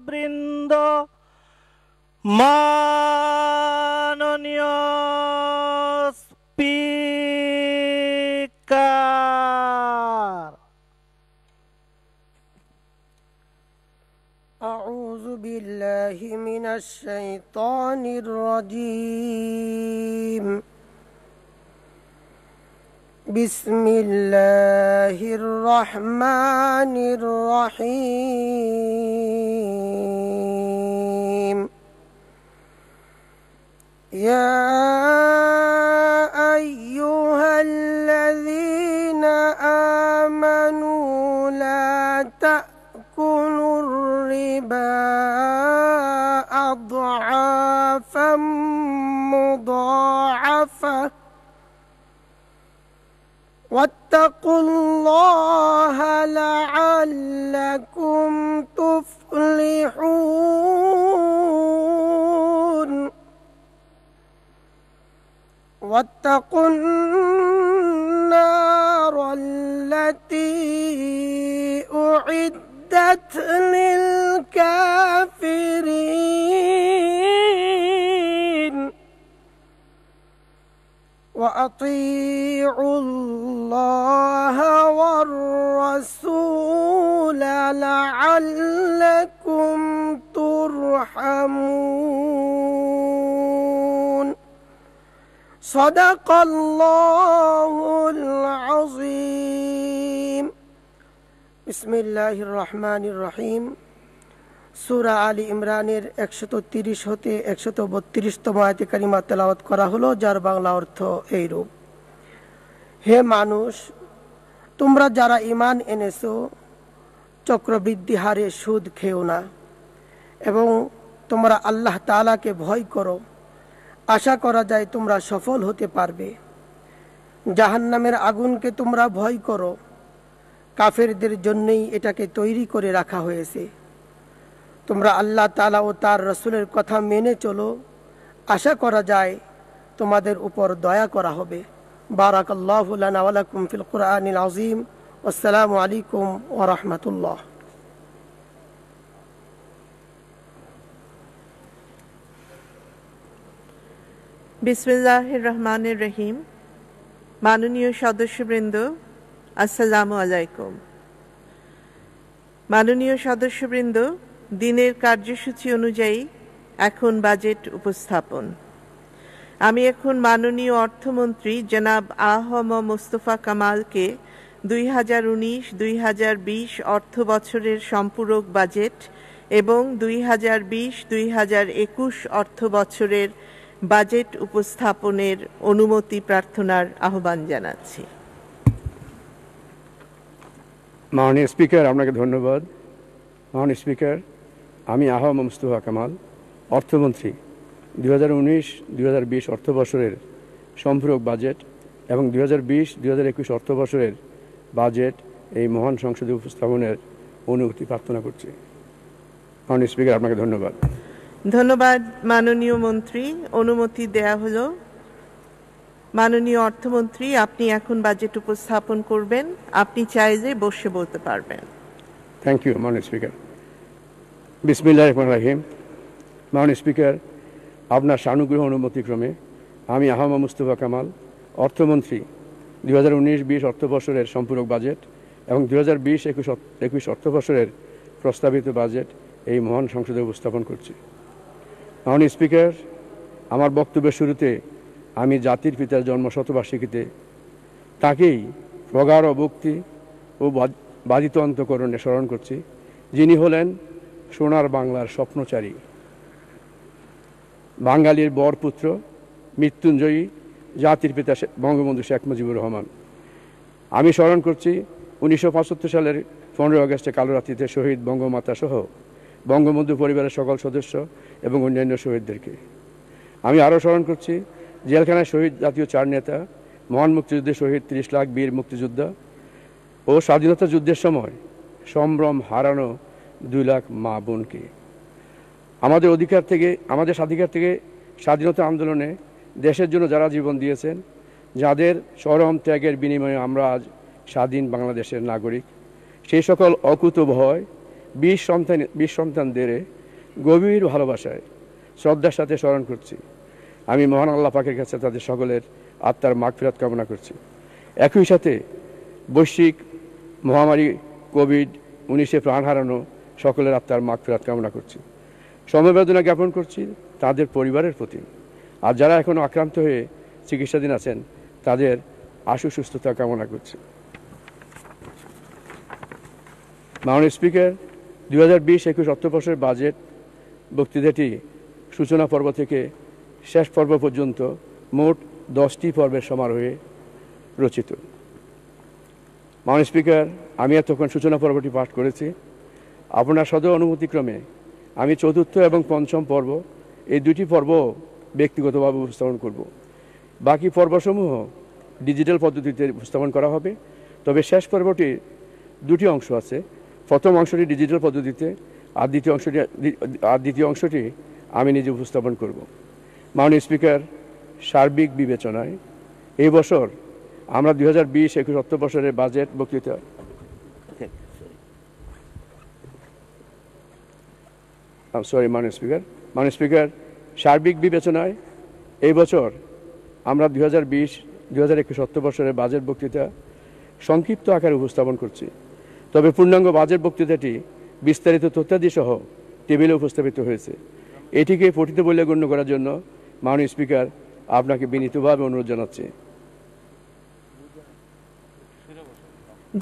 বৃন্দ, মাননীয় স্পিকার। أعوذ بالله من الشيطان الرجيم. بسم الله الرحمن الرحيم. يا أيها الذين آمنوا لا تأكلوا الربا أضعافا مضاعفة واتقوا الله لعلكم تفلحون. واتقوا النار التي أعدت للكافرين وأطيعوا الله والرسول لعلكم ترحمون. صدق الله العظيم. بسم الله الرحمن الرحيم. সূরা আলী ইমরানের 130 হতে 132তম আয়াতে কারিমা তেলাওয়াত করা হলো, যার বাংলা অর্থ এইরূপ: হে মানুষ, তোমরা যারা ঈমান এনেছো, চক্রবৃদ্ধি হারে সুদ খেও না এবং তোমরা আল্লাহ তাআলাকে ভয় করো। আশা করা যায় তোমরা সফল হতে পারবে। জাহান্নামের আগুনকে তোমরা ভয় করো, কাফেরদের জন্যই এটাকে তৈরি করে রাখা হয়েছে। তোমরা আল্লাহ তাআলা ও তার রাসূলের কথা মেনে চলো, আশা করা যায় তোমাদের উপর দয়া করা হবে। বারাকাল্লাহু লানা ওয়া লাকুম ফিল কুরআনিল আযীম। আসসালামু আলাইকুম ওয়া রাহমাতুল্লাহ। বিসমিল্লাহির রহমানির রহিম। মাননীয় সদস্যবৃন্দ, আসসালামু আলাইকুম। মাননীয় সদস্যবৃন্দ, দিনের কার্যসূচি অনুযায়ী এখন বাজেট উপস্থাপন। আমি এখন মাননীয় অর্থমন্ত্রী জনাব আ.হ.ম মোস্তফা কামালকে 2019-2020 অর্থ বছরের সম্পূরক বাজেট এবং 2020-2021 অর্থ বছরের বাজেট উপস্থাপনের অনুমতি প্রার্থনার আহ্বান জানাচ্ছি। মাননীয় স্পিকার, আপনাকে ধন্যবাদ। মাননীয় স্পিকার, আমি আ.হ.ম মোস্তফা কামাল, অর্থমন্ত্রী 2019-2020 অর্থ বছরের সম্পূরক বাজেট এবং 2020-2021 অর্থ বছরের বাজেট এই মহান সংসদে উপস্থাপনের অনুমতি প্রার্থনা করছি। মাননীয় স্পিকার, আপনাকে ধন্যবাদ। ধন্যবাদ মাননীয় মন্ত্রী, অনুমতি দেয়া হলো। মাননীয় অর্থমন্ত্রী, আপনি এখন বাজেট উপস্থাপন করবেন। আপনি চাইলে বসে বলতে পারবেন। থ্যাংক ইউ মাননীয় স্পিকার। বিসমিল্লাহির রহমানির রহিম। মাননীয় স্পিকার, আপনার সানুগ্রহ অনুমতিক্রমে আমি আ.হ.ম মোস্তফা কামাল, অর্থমন্ত্রী 2019-20 অর্থ বছরের সম্পূরক বাজেট এবং 2020-21 অর্থ বছরের প্রস্তাবিত বাজেট এই মহান সংসদে উপস্থাপন করছি। মাননীয় স্পিকার, আমার বক্তব্যের শুরুতে আমি জাতির পিতার জন্মশতবার্ষিকীতে তাকেই প্রগাঢ় ভক্তি ও বাদিত অন্তঃকরণে স্মরণ করছি, যিনি হলেন সোনার বাংলার স্বপ্নচারী, বাঙালির বরপুত্র, মৃত্যুঞ্জয়ী জাতির পিতা বঙ্গবন্ধু শেখ মুজিবুর রহমান। আমি স্মরণ করছি 1975 সালের 15 আগস্টে কালোরাত্রিতে শহীদ বঙ্গমাতা সহ বঙ্গবন্ধু পরিবারের সকল সদস্য এবং অন্যান্য শহীদদেরকে। আমি আরও স্মরণ করছি জেলখানায় শহীদ জাতীয় 4 নেতা, মহান মুক্তিযুদ্ধে শহীদ 30 লাখ বীর মুক্তিযোদ্ধা ও স্বাধীনতা যুদ্ধের সময় সম্ভ্রম হারানো 2 লাখ মা বোনকে। আমাদের স্বাধিকার থেকে স্বাধীনতা আন্দোলনে দেশের জন্য যারা জীবন দিয়েছেন, যাদের চরম ত্যাগের বিনিময়ে আমরা আজ স্বাধীন বাংলাদেশের নাগরিক, সেই সকল অকুতোভয় 20 সন্তানদের গভীর ভালোবাসায় শ্রদ্ধার সাথে স্মরণ করছি। আমি মহান আল্লাহ পাকের কাছে তাদের সকলের আত্মার মাগফিরাত কামনা করছি। একই সাথে বৈশ্বিক মহামারী কোভিড-19 প্রাণ হারানো সকলের আত্মার মাগফিরাত কামনা করছি। সমবেদনা জ্ঞাপন করছি তাদের পরিবারের প্রতি। আর যারা এখনও আক্রান্ত হয়ে চিকিৎসাধীন আছেন তাদের আশু সুস্থতা কামনা করছি। মাননীয় স্পিকার, 2020-21 অর্থবর্ষের বাজেট বক্তৃতাটি সূচনা পর্ব থেকে শেষ পর্ব পর্যন্ত মোট 10টি পর্বের সমারোহে রচিত। মাননীয় স্পিকার, আমি এতক্ষণ সূচনা পর্বটি পাঠ করেছি। আপনার সদয় অনুমতিক্রমে আমি চতুর্থ এবং পঞ্চম পর্ব এই দুটি পর্ব ব্যক্তিগতভাবে উপস্থাপন করব। বাকি পর্বসমূহ ডিজিটাল পদ্ধতিতে উপস্থাপন করা হবে। তবে শেষ পর্বটির দুটি অংশ আছে। প্রথম অংশটি ডিজিটাল পদ্ধতিতে আর দ্বিতীয় অংশটি আমি নিজে উপস্থাপন করব। মাননীয় স্পিকার, সার্বিক বিবেচনায় এই বছর আমরা 2020-21 অর্থবর্ষের বাজেট বক্তৃতা মাননীয় স্পিকার, সার্বিক বিবেচনায় এই বছর আমরা 2020-21 অর্থবর্ষের বাজেট বক্তৃতা সংক্ষিপ্ত আকারে উপস্থাপন করছি। তবে পূর্ণাঙ্গ বাজেট বক্তৃতাটি বিস্তারিত তথ্যাদি সহ টেবিলে উপস্থাপিত হয়েছে। এটিকে পঠিত বলে গণ্য করার জন্য মাননীয় স্পিকার আপনাকে বিনীতভাবে অনুরোধ জানাচ্ছি।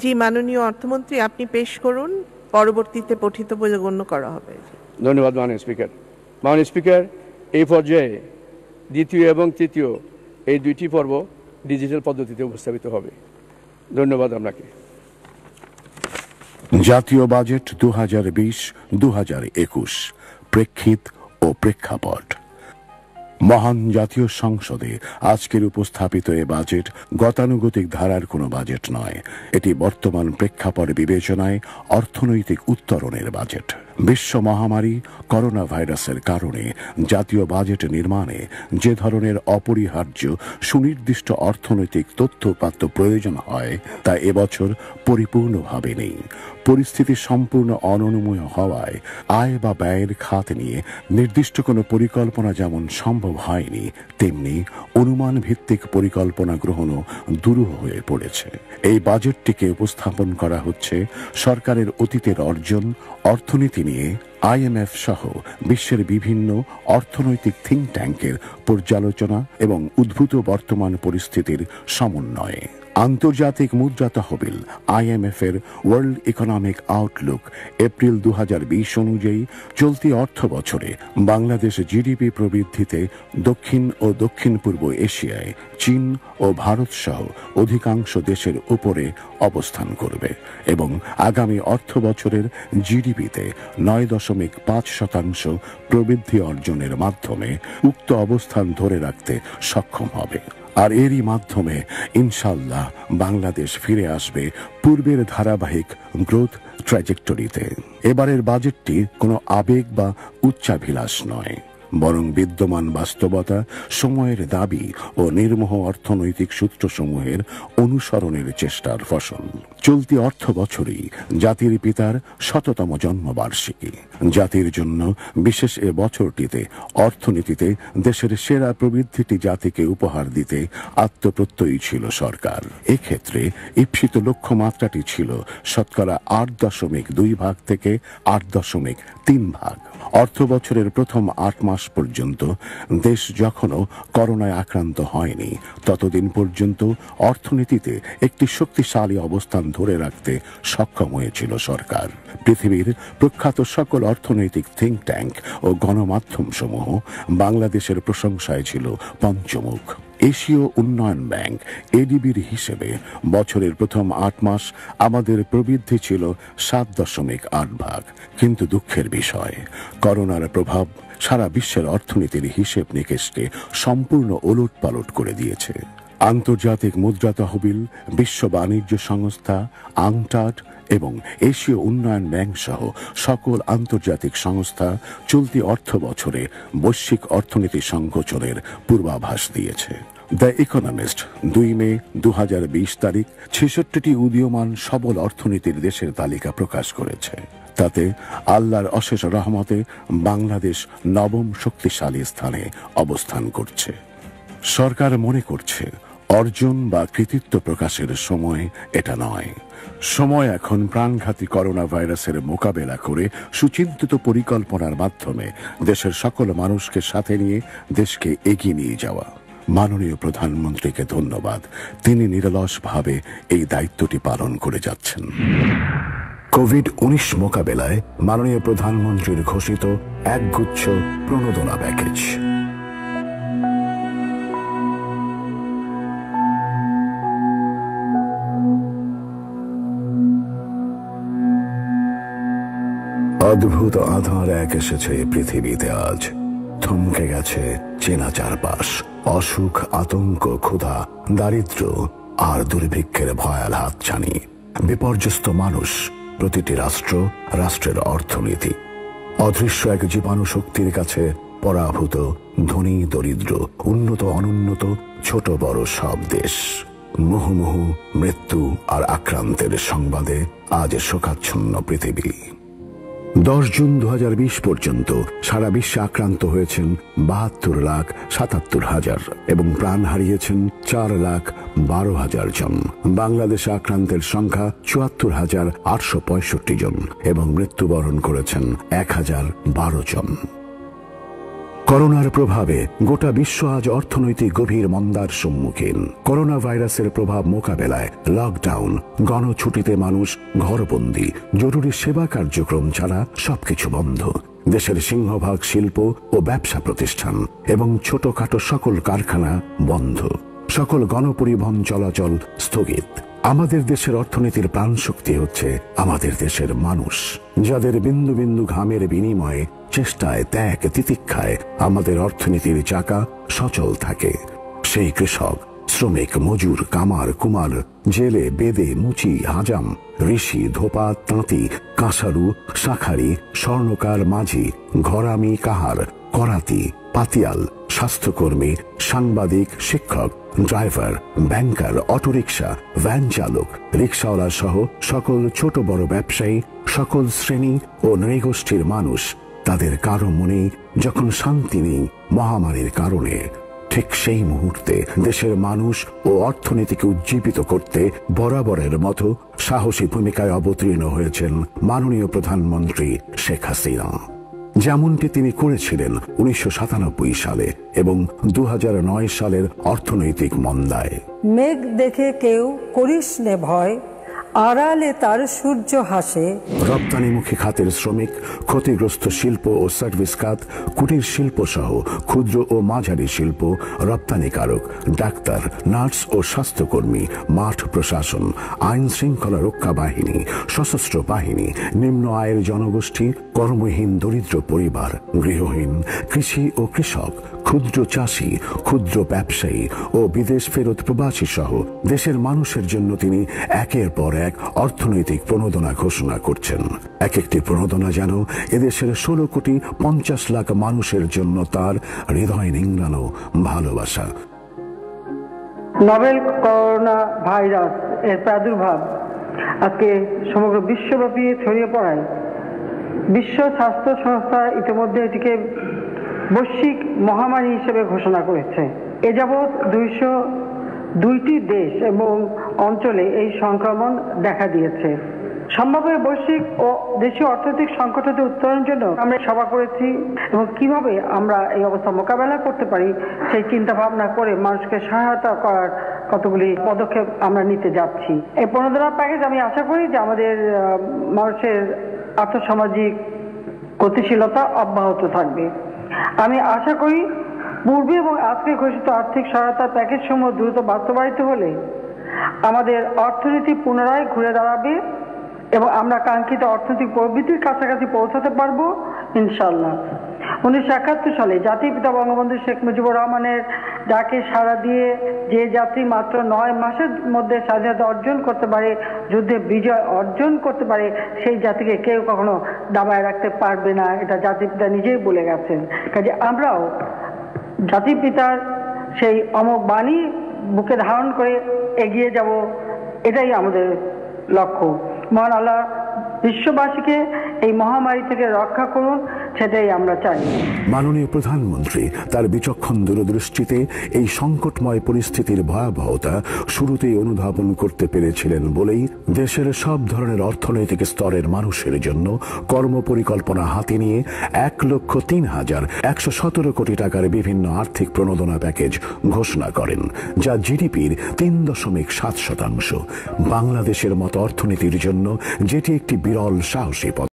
জি, মাননীয় অর্থমন্ত্রী, আপনি পেশ করুন, পরবর্তীতে পঠিত বলে গণ্য করা হবে। ধন্যবাদ মাননীয় স্পিকার। মাননীয় স্পিকার, এই পর্যায়ে দ্বিতীয় এবং তৃতীয় এই দুইটি পর্ব ডিজিটাল পদ্ধতিতে উপস্থাপিত হবে। ধন্যবাদ আপনাকে। জাতীয় বাজেট 2020-2021 প্রেক্ষিত ও প্রেক্ষাপট। মহান জাতীয় সংসদে আজকের উপস্থাপিত এ বাজেট গতানুগতিক ধারার কোনো বাজেট নয়। এটি বর্তমান প্রেক্ষাপট বিবেচনায় অর্থনৈতিক উত্তরণের বাজেট। বিশ্ব মহামারী করোনা ভাইরাসের কারণে জাতীয় বাজেট নির্মাণে যে ধরনের অপরিহার্য সুনির্দিষ্ট অর্থনৈতিক তথ্যপাত্র প্রয়োজন হয় তা এবছর পরিপূর্ণভাবে নেই। পরিস্থিতি সম্পূর্ণ অননুমেয় হওয়ায় আয় বা ব্যয়ের খাত নিয়ে নির্দিষ্ট কোনো পরিকল্পনা যেমন সম্ভব হয়নি, তেমনি অনুমান ভিত্তিক পরিকল্পনা গ্রহণও দুরূহ হয়ে পড়েছে। এই বাজেটটিকে উপস্থাপন করা হচ্ছে সরকারের অতীতের অর্জন, অর্থনীতি নিয়ে IMF সহ বিশ্বের বিভিন্ন অর্থনৈতিক থিঙ্ক ট্যাঙ্কের পর্যালোচনা এবং উদ্ভূত বর্তমান পরিস্থিতির সমন্বয়ে। আন্তর্জাতিক মুদ্রা তহবিল IMF এর ওয়ার্ল্ড ইকোনমিক আউটলুক এপ্রিল 2020 অনুযায়ী চলতি অর্থ বছরে বাংলাদেশ জিডিপি প্রবৃদ্ধিতে দক্ষিণ ও দক্ষিণ পূর্ব এশিয়ায় চীন ও ভারত সহ অধিকাংশ দেশের উপরে অবস্থান করবে এবং আগামী অর্থ বছরের জিডিপিতে 9.5% প্রবৃদ্ধি অর্জনের মাধ্যমে উক্ত অবস্থান ধরে রাখতে সক্ষম হবে। আর এরই মাধ্যমে ইনশাল্লাহ বাংলাদেশ ফিরে আসবে পূর্বের ধারাবাহিক গ্রোথ ট্র্যাজেক্টরিতে। এবারের বাজেটটি কোনো আবেগ বা উচ্চাভিলাষ নয়, বরং বিদ্যমান বাস্তবতা, সময়ের দাবি ও নির্মোহ অর্থনৈতিক সূত্রসমূহের অনুসরণের চেষ্টার ফসল। চলতি অর্থ বছরই জাতির পিতার 100তম জন্মবার্ষিকী। জাতির জন্য বিশেষ এ বছরটিতে অর্থনীতিতে দেশের সেরা প্রবৃদ্ধিটি জাতিকে উপহার দিতে আত্মপ্রত্যয়ী ছিল সরকার। এক্ষেত্রে ঈপ্সিত লক্ষ্যমাত্রাটি ছিল 8.2% থেকে 8.3%। অর্থ বছরের প্রথম 8 মাস পর্যন্ত দেশ যখনও করোনায় আক্রান্ত হয়নি, ততদিন পর্যন্ত অর্থনীতিতে একটি শক্তিশালী অবস্থান ধরে রাখতে সক্ষম হয়েছিল সরকার। পৃথিবীর প্রখ্যাত সকল অর্থনৈতিক থিঙ্ক ট্যাঙ্ক ও গণমাধ্যম সমূহ বাংলাদেশের প্রশংসায় ছিল পঞ্চমুখ। এশীয় উন্নয়ন ব্যাংক ADBর হিসেবে বছরের প্রথম 8 মাস আমাদের প্রবৃদ্ধি ছিল 7.8%। কিন্তু দুঃখের বিষয়, করোনার প্রভাব সারা বিশ্বের অর্থনীতির হিসেব নিকেশকে সম্পূর্ণ ওলটপালট করে দিয়েছে। আন্তর্জাতিক মুদ্রা তহবিল, বিশ্ব বাণিজ্য সংস্থা, আংটাড এবং এশীয় উন্নয়ন ব্যাংক সহ সকল আন্তর্জাতিক সংস্থা চলতি অর্থ বছরে বৈশ্বিক অর্থনীতি সংকোচনের পূর্বাভাস দিয়েছে। দ্য ইকোনমিস্ট 2 মে 2020 তারিখ 66টি উদীয়মান সবল অর্থনীতির দেশের তালিকা প্রকাশ করেছে। তাতে আল্লাহর অশেষ রহমতে বাংলাদেশ নবম শক্তিশালী স্থানে অবস্থান করছে। সরকার মনে করছে অর্জন বা কৃতিত্ব প্রকাশের সময় এটা নয়। সময় এখন প্রাণঘাতী করোনা ভাইরাসের মোকাবেলা করে সুচিন্তিত পরিকল্পনার মাধ্যমে দেশের সকল মানুষকে সাথে নিয়ে দেশকে এগিয়ে নিয়ে যাওয়া। মাননীয় প্রধানমন্ত্রীকে ধন্যবাদ, তিনি নিরলসভাবে এই দায়িত্বটি পালন করে যাচ্ছেন। কোভিড-19 মোকাবেলায় মাননীয় প্রধানমন্ত্রীর ঘোষিত একগুচ্ছ প্রণোদনা প্যাকেজ। অদ্ভুত আধার এক এসেছে পৃথিবীতে আজ। থমকে গেছে চেনা চারপাশ। অসুখ, আতঙ্ক, ক্ষুধা, দারিদ্র আর দুর্ভিক্ষের ভয়াল হাতছানি। বিপর্যস্ত মানুষ, প্রতিটি রাষ্ট্র, রাষ্ট্রের অর্থনীতি। অদৃশ্য এক জীবাণু শক্তির কাছে পরাভূত ধনী দরিদ্র, উন্নত অনুন্নত, ছোট বড় সব দেশ। মুহুর্মুহু মৃত্যু আর আক্রান্তের সংবাদে আজ শোকাচ্ছন্ন পৃথিবী। 10 জুন 2020 পর্যন্ত সারা বিশ্বে আক্রান্ত হয়েছেন 72,77,000 এবং প্রাণ হারিয়েছেন 4,12,000 জন। বাংলাদেশে আক্রান্তের সংখ্যা 74,865 জন এবং মৃত্যুবরণ করেছেন 1,012 জন। করোনার প্রভাবে গোটা বিশ্ব আজ অর্থনৈতিক গভীর মন্দার সম্মুখীন। করোনা ভাইরাসের প্রভাব মোকাবেলায় লকডাউন, গণছুটিতে মানুষ ঘরবন্দি, জরুরি সেবা কার্যক্রম ছাড়া সবকিছু বন্ধ। দেশের সিংহভাগ শিল্প ও ব্যবসা প্রতিষ্ঠান এবং ছোটখাটো সকল কারখানা বন্ধ। সকল গণপরিবহন চলাচল স্থগিত। আমাদের দেশের অর্থনীতির প্রাণশক্তি হচ্ছে আমাদের দেশের মানুষ, যাদের বিন্দু বিন্দু ঘামের বিনিময়ে, চেষ্টায়, ত্যাগ, তিতিক্ষায় আমাদের অর্থনীতির চাকা সচল থাকে। সেই কৃষক, শ্রমিক, মজুর, কামার, কুমার, জেলে, বেদে, মুচি, হাজাম, ঋষি, ধোপা, তাঁতি, কাঁসারু, শাঁখারি, স্বর্ণকার, মাঝি, ঘরামি, কাহার, করাতি, পাতিয়াল, স্বাস্থ্যকর্মী, সাংবাদিক, শিক্ষক, ড্রাইভার, ব্যাংকার, অটোরিকশা, ভ্যান চালক, রিকশাওয়ালা সহ সকল ছোট বড় ব্যবসায়ী, সকল শ্রেণী ও নৃগোষ্ঠীর মানুষ, তাদের কারো মনে যখন শান্তি নেই মহামারীর কারণে, ঠিক সেই মুহূর্তে দেশের মানুষ ও অর্থনীতিকে উজ্জীবিত করতে বরাবরের মতো সাহসী ভূমিকায় অবতীর্ণ হয়েছেন মাননীয় প্রধানমন্ত্রী শেখ হাসিনা। যেমনটি তিনি করেছিলেন 1997 সালে এবং 2009 সালের অর্থনৈতিক মন্দায়। মেঘ দেখে কেউ করিস নে ভয়, আড়ালে তার সূর্য হাসে। রপ্তানিমুখী খাতের শ্রমিক, ক্ষতিগ্রস্ত শিল্প ও সার্ভিস খাত, কুটির শিল্প সহ ক্ষুদ্র ও মাঝারি শিল্প, রপ্তানিকারক, ডাক্তার, নার্স ও স্বাস্থ্যকর্মী, মাঠ প্রশাসন, আইন শৃঙ্খলা রক্ষা বাহিনী, সশস্ত্র বাহিনী, নিম্ন আয়ের জনগোষ্ঠী, কর্মহীন দরিদ্র পরিবার, গৃহহীন, কৃষি ও কৃষক, ক্ষুদ্র চাষি, ক্ষুদ্র ব্যবসায়ী ও বিদেশ ফেরত প্রবাসী সহ দেশের মানুষের জন্য তিনি একের পর এক অর্থনৈতিক প্রণোদনা ঘোষণা করছেন। এক একটি প্রণোদনা যেন এদেশের 16,50,00,000 মানুষের জন্য তার হৃদয় নিংড়ানো ভালোবাসা। নভেল করোনা ভাইরাস এর প্রাদুর্ভাব আজকে সমগ্র বিশ্বব্যাপী ছড়িয়ে পড়ায় বিশ্ব স্বাস্থ্য সংস্থা ইতিমধ্যে এটিকে বৈশ্বিক মহামারী হিসেবে ঘোষণা করেছে। এ যাবৎ 202টি দেশ এবং অঞ্চলে এই সংক্রমণ দেখা দিয়েছে। সম্ভাব্য বৈশ্বিক ও দেশীয় অর্থনৈতিক সংকট হতে উত্তরণের জন্য আমরা সভা করেছি এবং কিভাবে আমরা এই অবস্থা মোকাবেলা করতে পারি সেই চিন্তা ভাবনা করে মানুষকে সহায়তা করার কতগুলি পদক্ষেপ আমরা নিতে যাচ্ছি। এই প্রণোদনা প্যাকেজ আমি আশা করি যে আমাদের মানুষের আর্থসামাজিক গতিশীলতা অব্যাহত থাকবে। আমি আশা করি পূর্বে এবং আজকে ঘোষিত আর্থিক সহায়তা প্যাকেজ সমূহ দ্রুত বাস্তবায়িত হলে আমাদের অর্থনীতি পুনরায় ঘুরে দাঁড়াবে এবং আমরা কাঙ্ক্ষিত অর্থনৈতিক প্রবৃদ্ধির কাছাকাছি পৌঁছাতে পারবো ইনশাআল্লাহ। 1971 সালে জাতির পিতা বঙ্গবন্ধু শেখ মুজিবুর রহমানের ডাকে সাড়া দিয়ে যে জাতি মাত্র 9 মাসের মধ্যে স্বাধীনতা অর্জন করতে পারে, যুদ্ধে বিজয় অর্জন করতে পারে, সেই জাতিকে কেউ কখনো দাবায় রাখতে পারবে না, এটা জাতির পিতা নিজেই বলে গেছেন। কাজে আমরাও জাতির পিতার সেই অমোঘ বাণী বুকে ধারণ করে এগিয়ে যাব, এটাই আমাদের লক্ষ্য। মহান আল্লাহ বিশ্ববাসীকে এই মহামারী থেকে রক্ষা করুন, সেটাই আমরা চাই। মাননীয় প্রধানমন্ত্রী তার বিচক্ষণ দূরদৃষ্টিতে এই সংকটময় পরিস্থিতির ভয়াবহতা শুরুতেই অনুধাবন করতে পেরেছিলেন বলেই দেশের সব ধরনের অর্থনৈতিক স্তরের মানুষের জন্য কর্মপরিকল্পনা হাতে নিয়ে ১,০৩,১১৭ কোটি টাকার বিভিন্ন আর্থিক প্রণোদনা প্যাকেজ ঘোষণা করেন, যা জিডিপির ৩.৭%। বাংলাদেশের মতো অর্থনীতির জন্য যেটি একটি বিরল সাহসী পথ।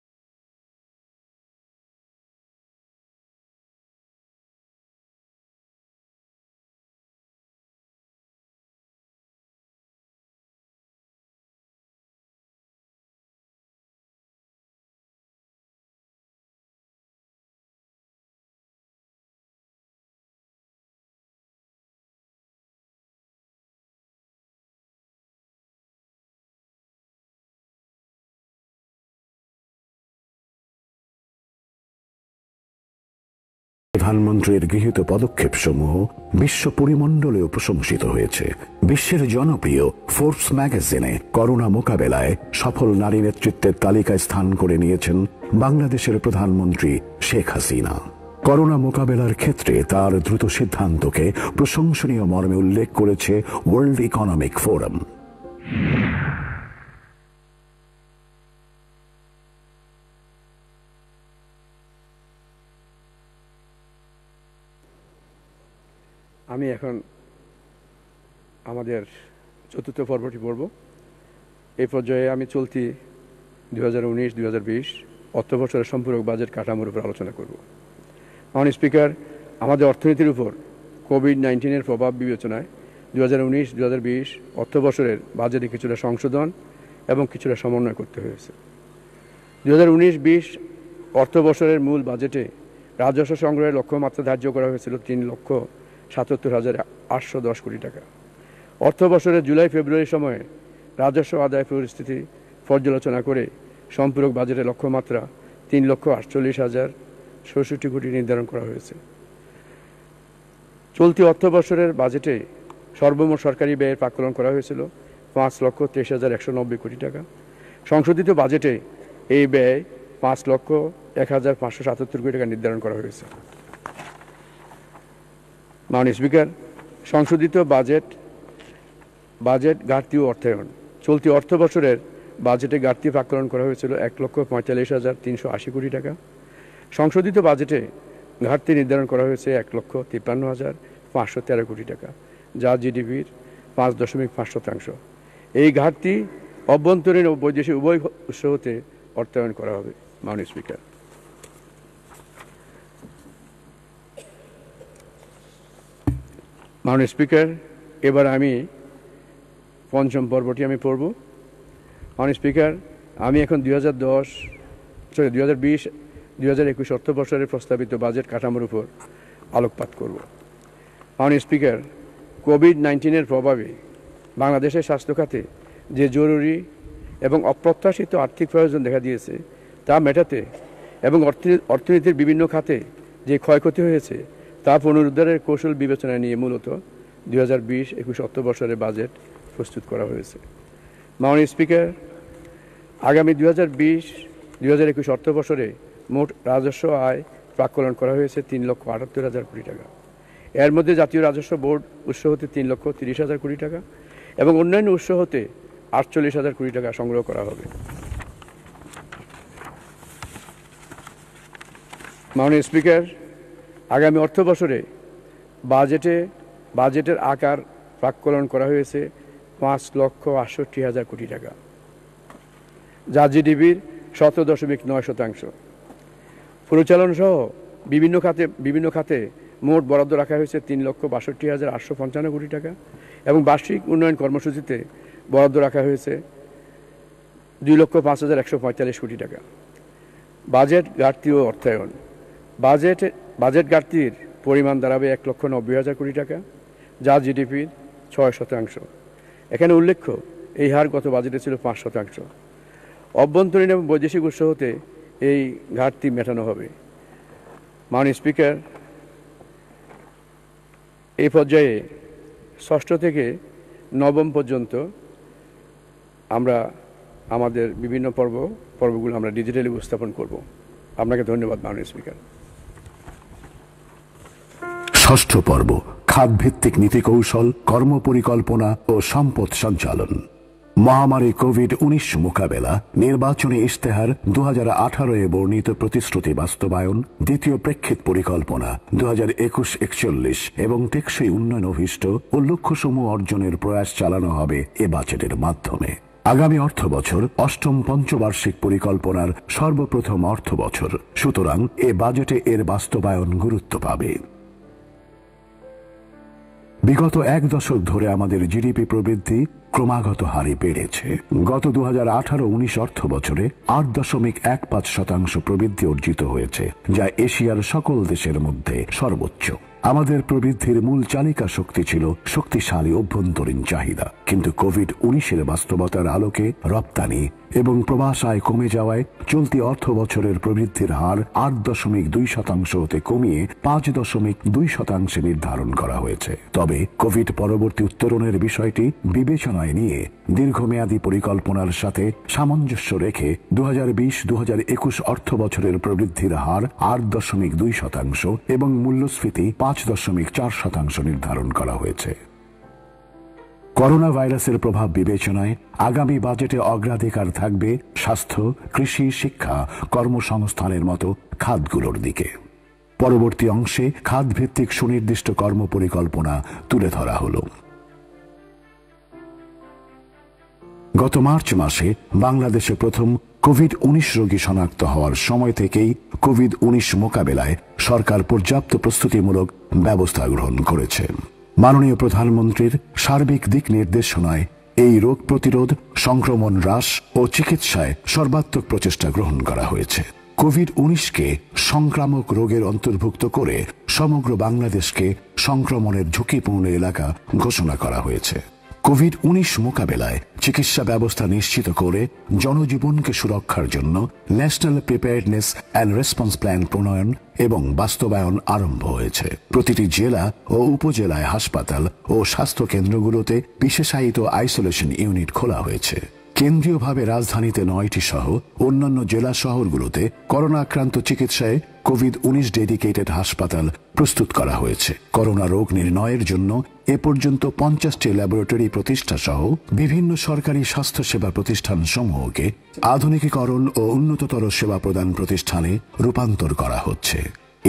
প্রধানমন্ত্রীর গৃহীত পদক্ষেপসমূহ বিশ্ব পরিমণ্ডলেও প্রশংসিত হয়েছে। বিশ্বের জনপ্রিয় ফোর্বস ম্যাগাজিনে করোনা মোকাবেলায় সফল নারী নেতৃত্বের তালিকায় স্থান করে নিয়েছেন বাংলাদেশের প্রধানমন্ত্রী শেখ হাসিনা। করোনা মোকাবেলার ক্ষেত্রে তার দ্রুত সিদ্ধান্তকে প্রশংসনীয় মর্মে উল্লেখ করেছে ওয়ার্ল্ড ইকোনমিক ফোরাম। আমি এখন আমাদের চতুর্থ পর্বটি পড়ব। এই পর্যায়ে আমি চলতি 2019-2020 অর্থবছরের সম্পূরক বাজেট কাঠামোর উপর আলোচনা করব। মাননীয় স্পিকার, আমাদের অর্থনীতির উপর কোভিড-19-এর প্রভাব বিবেচনায় 2019-2020 অর্থবছরের বাজেটে কিছুটা সংশোধন এবং কিছুটা সমন্বয় করতে হয়েছে। 2019-20 অর্থবছরের মূল বাজেটে রাজস্ব সংগ্রহের লক্ষ্যমাত্রা ধার্য করা হয়েছিল 3,77,810 কোটি টাকা। অর্থবছরের জুলাই-ফেব্রুয়ারি সময়ে রাজস্ব আদায় পরিস্থিতি পর্যালোচনা করে সম্পূরক বাজেটের লক্ষ্যমাত্রা 3,48,066 কোটি নির্ধারণ করা হয়েছে। চলতি অর্থবছরের বাজেটে সর্বমোট সরকারি ব্যয়ের প্রাক্কলন করা হয়েছিল 5,23,190 কোটি টাকা। সংশোধিত বাজেটে এই ব্যয় 5,01,577 কোটি টাকা নির্ধারণ করা হয়েছে। মাননীয় স্পিকার, সংশোধিত বাজেট ঘাটতি ও অর্থায়ন। চলতি অর্থ বছরের বাজেটে ঘাটতি প্রাক্কলন করা হয়েছিল 1,45,380 কোটি টাকা। সংশোধিত বাজেটে ঘাটতি নির্ধারণ করা হয়েছে 1,53,513 কোটি টাকা, যা জিডিপির 5.5%। এই ঘাটতি অভ্যন্তরীণ ও বৈদেশিক উভয় উৎস হতে অর্থায়ন করা হবে। মাননীয় স্পিকার, মাননীয় স্পিকার, এবার আমি পঞ্চম পর্বটি আমি পড়ব। মাননীয় স্পিকার, আমি এখন 2020-2021 অর্থবছরের প্রস্তাবিত বাজেট কাঠামোর উপর আলোকপাত করব। মাননীয় স্পিকার, কোভিড-19-এর প্রভাবে বাংলাদেশের স্বাস্থ্য খাতে যে জরুরি এবং অপ্রত্যাশিত আর্থিক প্রয়োজন দেখা দিয়েছে তা মেটাতে এবং অর্থনীতির বিভিন্ন খাতে যে ক্ষয়ক্ষতি হয়েছে তা পুনরুদ্ধারের কৌশল বিবেচনায় নিয়ে মূলত 2020-21 অর্থবছরের বাজেট প্রস্তুত করা হয়েছে। মাননীয় স্পিকার, আগামী 2020-2021 অর্থবছরে মোট রাজস্ব আয় প্রাক্কলন করা হয়েছে 3,78,000 কোটি টাকা। এর মধ্যে জাতীয় রাজস্ব বোর্ড উৎস হতে 3,30,000 কোটি টাকা এবং অন্যান্য উৎস হতে 48,000 কোটি টাকা সংগ্রহ করা হবে। মাননীয় স্পিকার, আগামী অর্থবছরে বাজেটের আকার প্রাক্কলন করা হয়েছে 5,68,000 কোটি টাকা, যা জিডিপির 17.9%। পরিচালন সহ বিভিন্ন খাতে মোট বরাদ্দ রাখা হয়েছে 3,62,855 কোটি টাকা এবং বার্ষিক উন্নয়ন কর্মসূচিতে বরাদ্দ রাখা হয়েছে 2,05,145 কোটি টাকা। বাজেট ঘাটতি ও অর্থায়ন। বাজেট ঘাটতির পরিমাণ দাঁড়াবে 1,90,000 কোটি টাকা, যা জিডিপির 6%। এখানে উল্লেখ্য, এই হার গত বাজেটে ছিল 5%। অভ্যন্তরীণ এবং বৈদেশিক উৎস হতে এই ঘাটতি মেটানো হবে। মাননীয় স্পিকার, এই পর্যায়ে ষষ্ঠ থেকে নবম পর্যন্ত আমরা আমাদের বিভিন্ন পর্বগুলো আমরা ডিজিটালি উপস্থাপন করব। আপনাকে ধন্যবাদ মাননীয় স্পিকার। ষষ্ঠ পর্ব, খাতভিত্তিক নীতি কৌশল, কর্মপরিকল্পনা ও সম্পদ সঞ্চালন। মহামারী কোভিড-19 মোকাবেলা, নির্বাচনী ইশতেহার 2018 বর্ণিত প্রতিশ্রুতি বাস্তবায়ন, দ্বিতীয় প্রেক্ষিত পরিকল্পনা 2021-41 এবং টেকসই উন্নয়ন অভিষ্ট ও লক্ষ্যসমূহ অর্জনের প্রয়াস চালানো হবে এ বাজেটের মাধ্যমে। আগামী অর্থ বছর অষ্টম পঞ্চবার্ষিক পরিকল্পনার সর্বপ্রথম অর্থ বছর, সুতরাং এ বাজেটে এর বাস্তবায়ন গুরুত্ব পাবে। বিগত এক দশক ধরে আমাদের জিডিপি প্রবৃদ্ধি ক্রমাগত হারে বেড়েছে। গত 2018-19 অর্থ বছরে 8.15% প্রবৃদ্ধি অর্জিত হয়েছে, যা এশিয়ার সকল দেশের মধ্যে সর্বোচ্চ। আমাদের প্রবৃদ্ধির মূল চালিকা শক্তি ছিল শক্তিশালী অভ্যন্তরীণ চাহিদা, কিন্তু কোভিড-19 বাস্তবতার আলোকে রপ্তানি এবং প্রবাস আয় কমে যাওয়ায় চলতি অর্থ বছরের প্রবৃদ্ধির হার 8.2% হতে কমিয়ে 5.2% নির্ধারণ করা হয়েছে। তবে কোভিড পরবর্তী উত্তরণের বিষয়টি বিবেচনায় নিয়ে দীর্ঘমেয়াদী পরিকল্পনার সাথে সামঞ্জস্য রেখে 2020-2021 অর্থ বছরের প্রবৃদ্ধির হার 8.2% এবং মূল্যস্ফীতি 5.4% নির্ধারণ করা হয়েছে। করোনা ভাইরাসের প্রভাব বিবেচনায় আগামী বাজেটে অগ্রাধিকার থাকবে স্বাস্থ্য, কৃষি, শিক্ষা, কর্মসংস্থানের মতো খাতগুলোর দিকে। পরবর্তী অংশে খাতভিত্তিক সুনির্দিষ্ট কর্মপরিকল্পনা তুলে ধরা হলো। গত মার্চ মাসে বাংলাদেশে প্রথম কোভিড-19 রোগী শনাক্ত হওয়ার সময় থেকেই কোভিড-19 মোকাবেলায় সরকার পর্যাপ্ত প্রস্তুতিমূলক ব্যবস্থা গ্রহণ করেছে। মাননীয় প্রধানমন্ত্রীর সার্বিক দিক নির্দেশনায় এই রোগ প্রতিরোধ, সংক্রমণ হ্রাস ও চিকিৎসায় সর্বাত্মক প্রচেষ্টা গ্রহণ করা হয়েছে। কোভিড-19কে সংক্রামক রোগের অন্তর্ভুক্ত করে সমগ্র বাংলাদেশকে সংক্রমণের ঝুঁকিপূর্ণ এলাকা ঘোষণা করা হয়েছে। কোভিড-19 মোকাবেলায় চিকিৎসা ব্যবস্থা নিশ্চিত করে জনজীবনকে সুরক্ষার জন্য national preparedness and response plan প্রণয়ন এবং বাস্তবায়ন আরম্ভ হয়েছে। প্রতিটি জেলা ও উপজেলায় হাসপাতাল ও স্বাস্থ্য কেন্দ্রগুলোতে বিশেষায়িত আইসোলেশন ইউনিট খোলা হয়েছে। কেন্দ্রীয়ভাবে রাজধানীতে 9টি সহ অন্যান্য জেলা শহরগুলোতে করোনা আক্রান্ত চিকিৎসায় কোভিড-19 ডেডিকেটেড হাসপাতাল প্রস্তুত করা হয়েছে। করোনা রোগ নির্ণয়ের জন্য এ পর্যন্ত 50টি ল্যাবরেটরি প্রতিষ্ঠা সহ বিভিন্ন সরকারি স্বাস্থ্যসেবা প্রতিষ্ঠান সমূহকে আধুনিকীকরণ ও উন্নততর সেবা প্রদান প্রতিষ্ঠানে রূপান্তর করা হচ্ছে।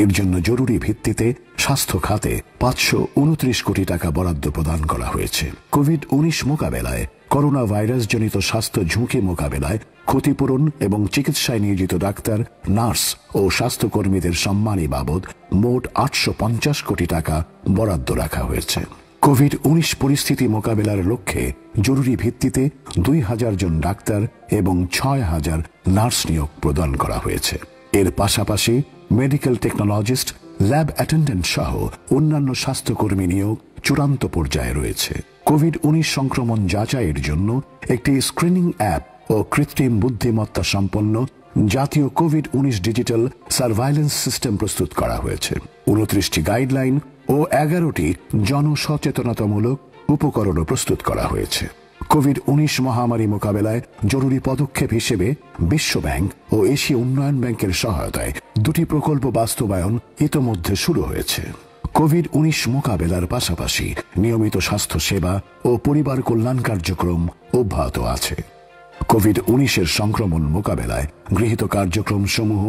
এর জন্য জরুরি ভিত্তিতে স্বাস্থ্য খাতে 529 কোটি টাকা বরাদ্দ প্রদান করা হয়েছে। কোভিড-19 মোকাবেলায় করোনা ভাইরাস জনিত স্বাস্থ্য ঝুঁকি মোকাবেলায় ক্ষতিপূরণ এবং চিকিৎসায় নিয়োজিত ডাক্তার, নার্স ও স্বাস্থ্যকর্মীদের সম্মানী বাবদ মোট 850 কোটি টাকা বরাদ্দ রাখা হয়েছে। কোভিড-19 পরিস্থিতি মোকাবেলার লক্ষ্যে জরুরি ভিত্তিতে 2000 জন ডাক্তার এবং 6000 নার্স নিয়োগ প্রদান করা হয়েছে। এর পাশাপাশি মেডিকেল টেকনোলজিস্ট, ল্যাব অ্যাটেন্ডেন্ট সহ অন্যান্য স্বাস্থ্যকর্মী নিয়োগ চূড়ান্ত পর্যায়ে রয়েছে। কোভিড-19 সংক্রমণ যাচাইয়ের জন্য একটি স্ক্রিনিং অ্যাপ ও কৃত্রিম বুদ্ধিমত্তা সম্পন্ন জাতীয় কোভিড-19 ডিজিটাল সার্ভাইলেন্স সিস্টেম প্রস্তুত করা হয়েছে। 29টি গাইডলাইন ও 11টি জনসচেতনতামূলক উপকরণও প্রস্তুত করা হয়েছে। কোভিড-19 মহামারী মোকাবেলায় জরুরি পদক্ষেপ হিসেবে বিশ্ব ব্যাংক ও এশীয় উন্নয়ন ব্যাংকের সহায়তায় 2টি প্রকল্প বাস্তবায়ন ইতোমধ্যে শুরু হয়েছে। কোভিড-19 মোকাবেলার পাশাপাশি নিয়মিত স্বাস্থ্য সেবা ও পরিবার কল্যাণ কার্যক্রম অব্যাহত আছে। কোভিড-19 সংক্রমণ মোকাবেলায় গৃহীত কার্যক্রম সমূহ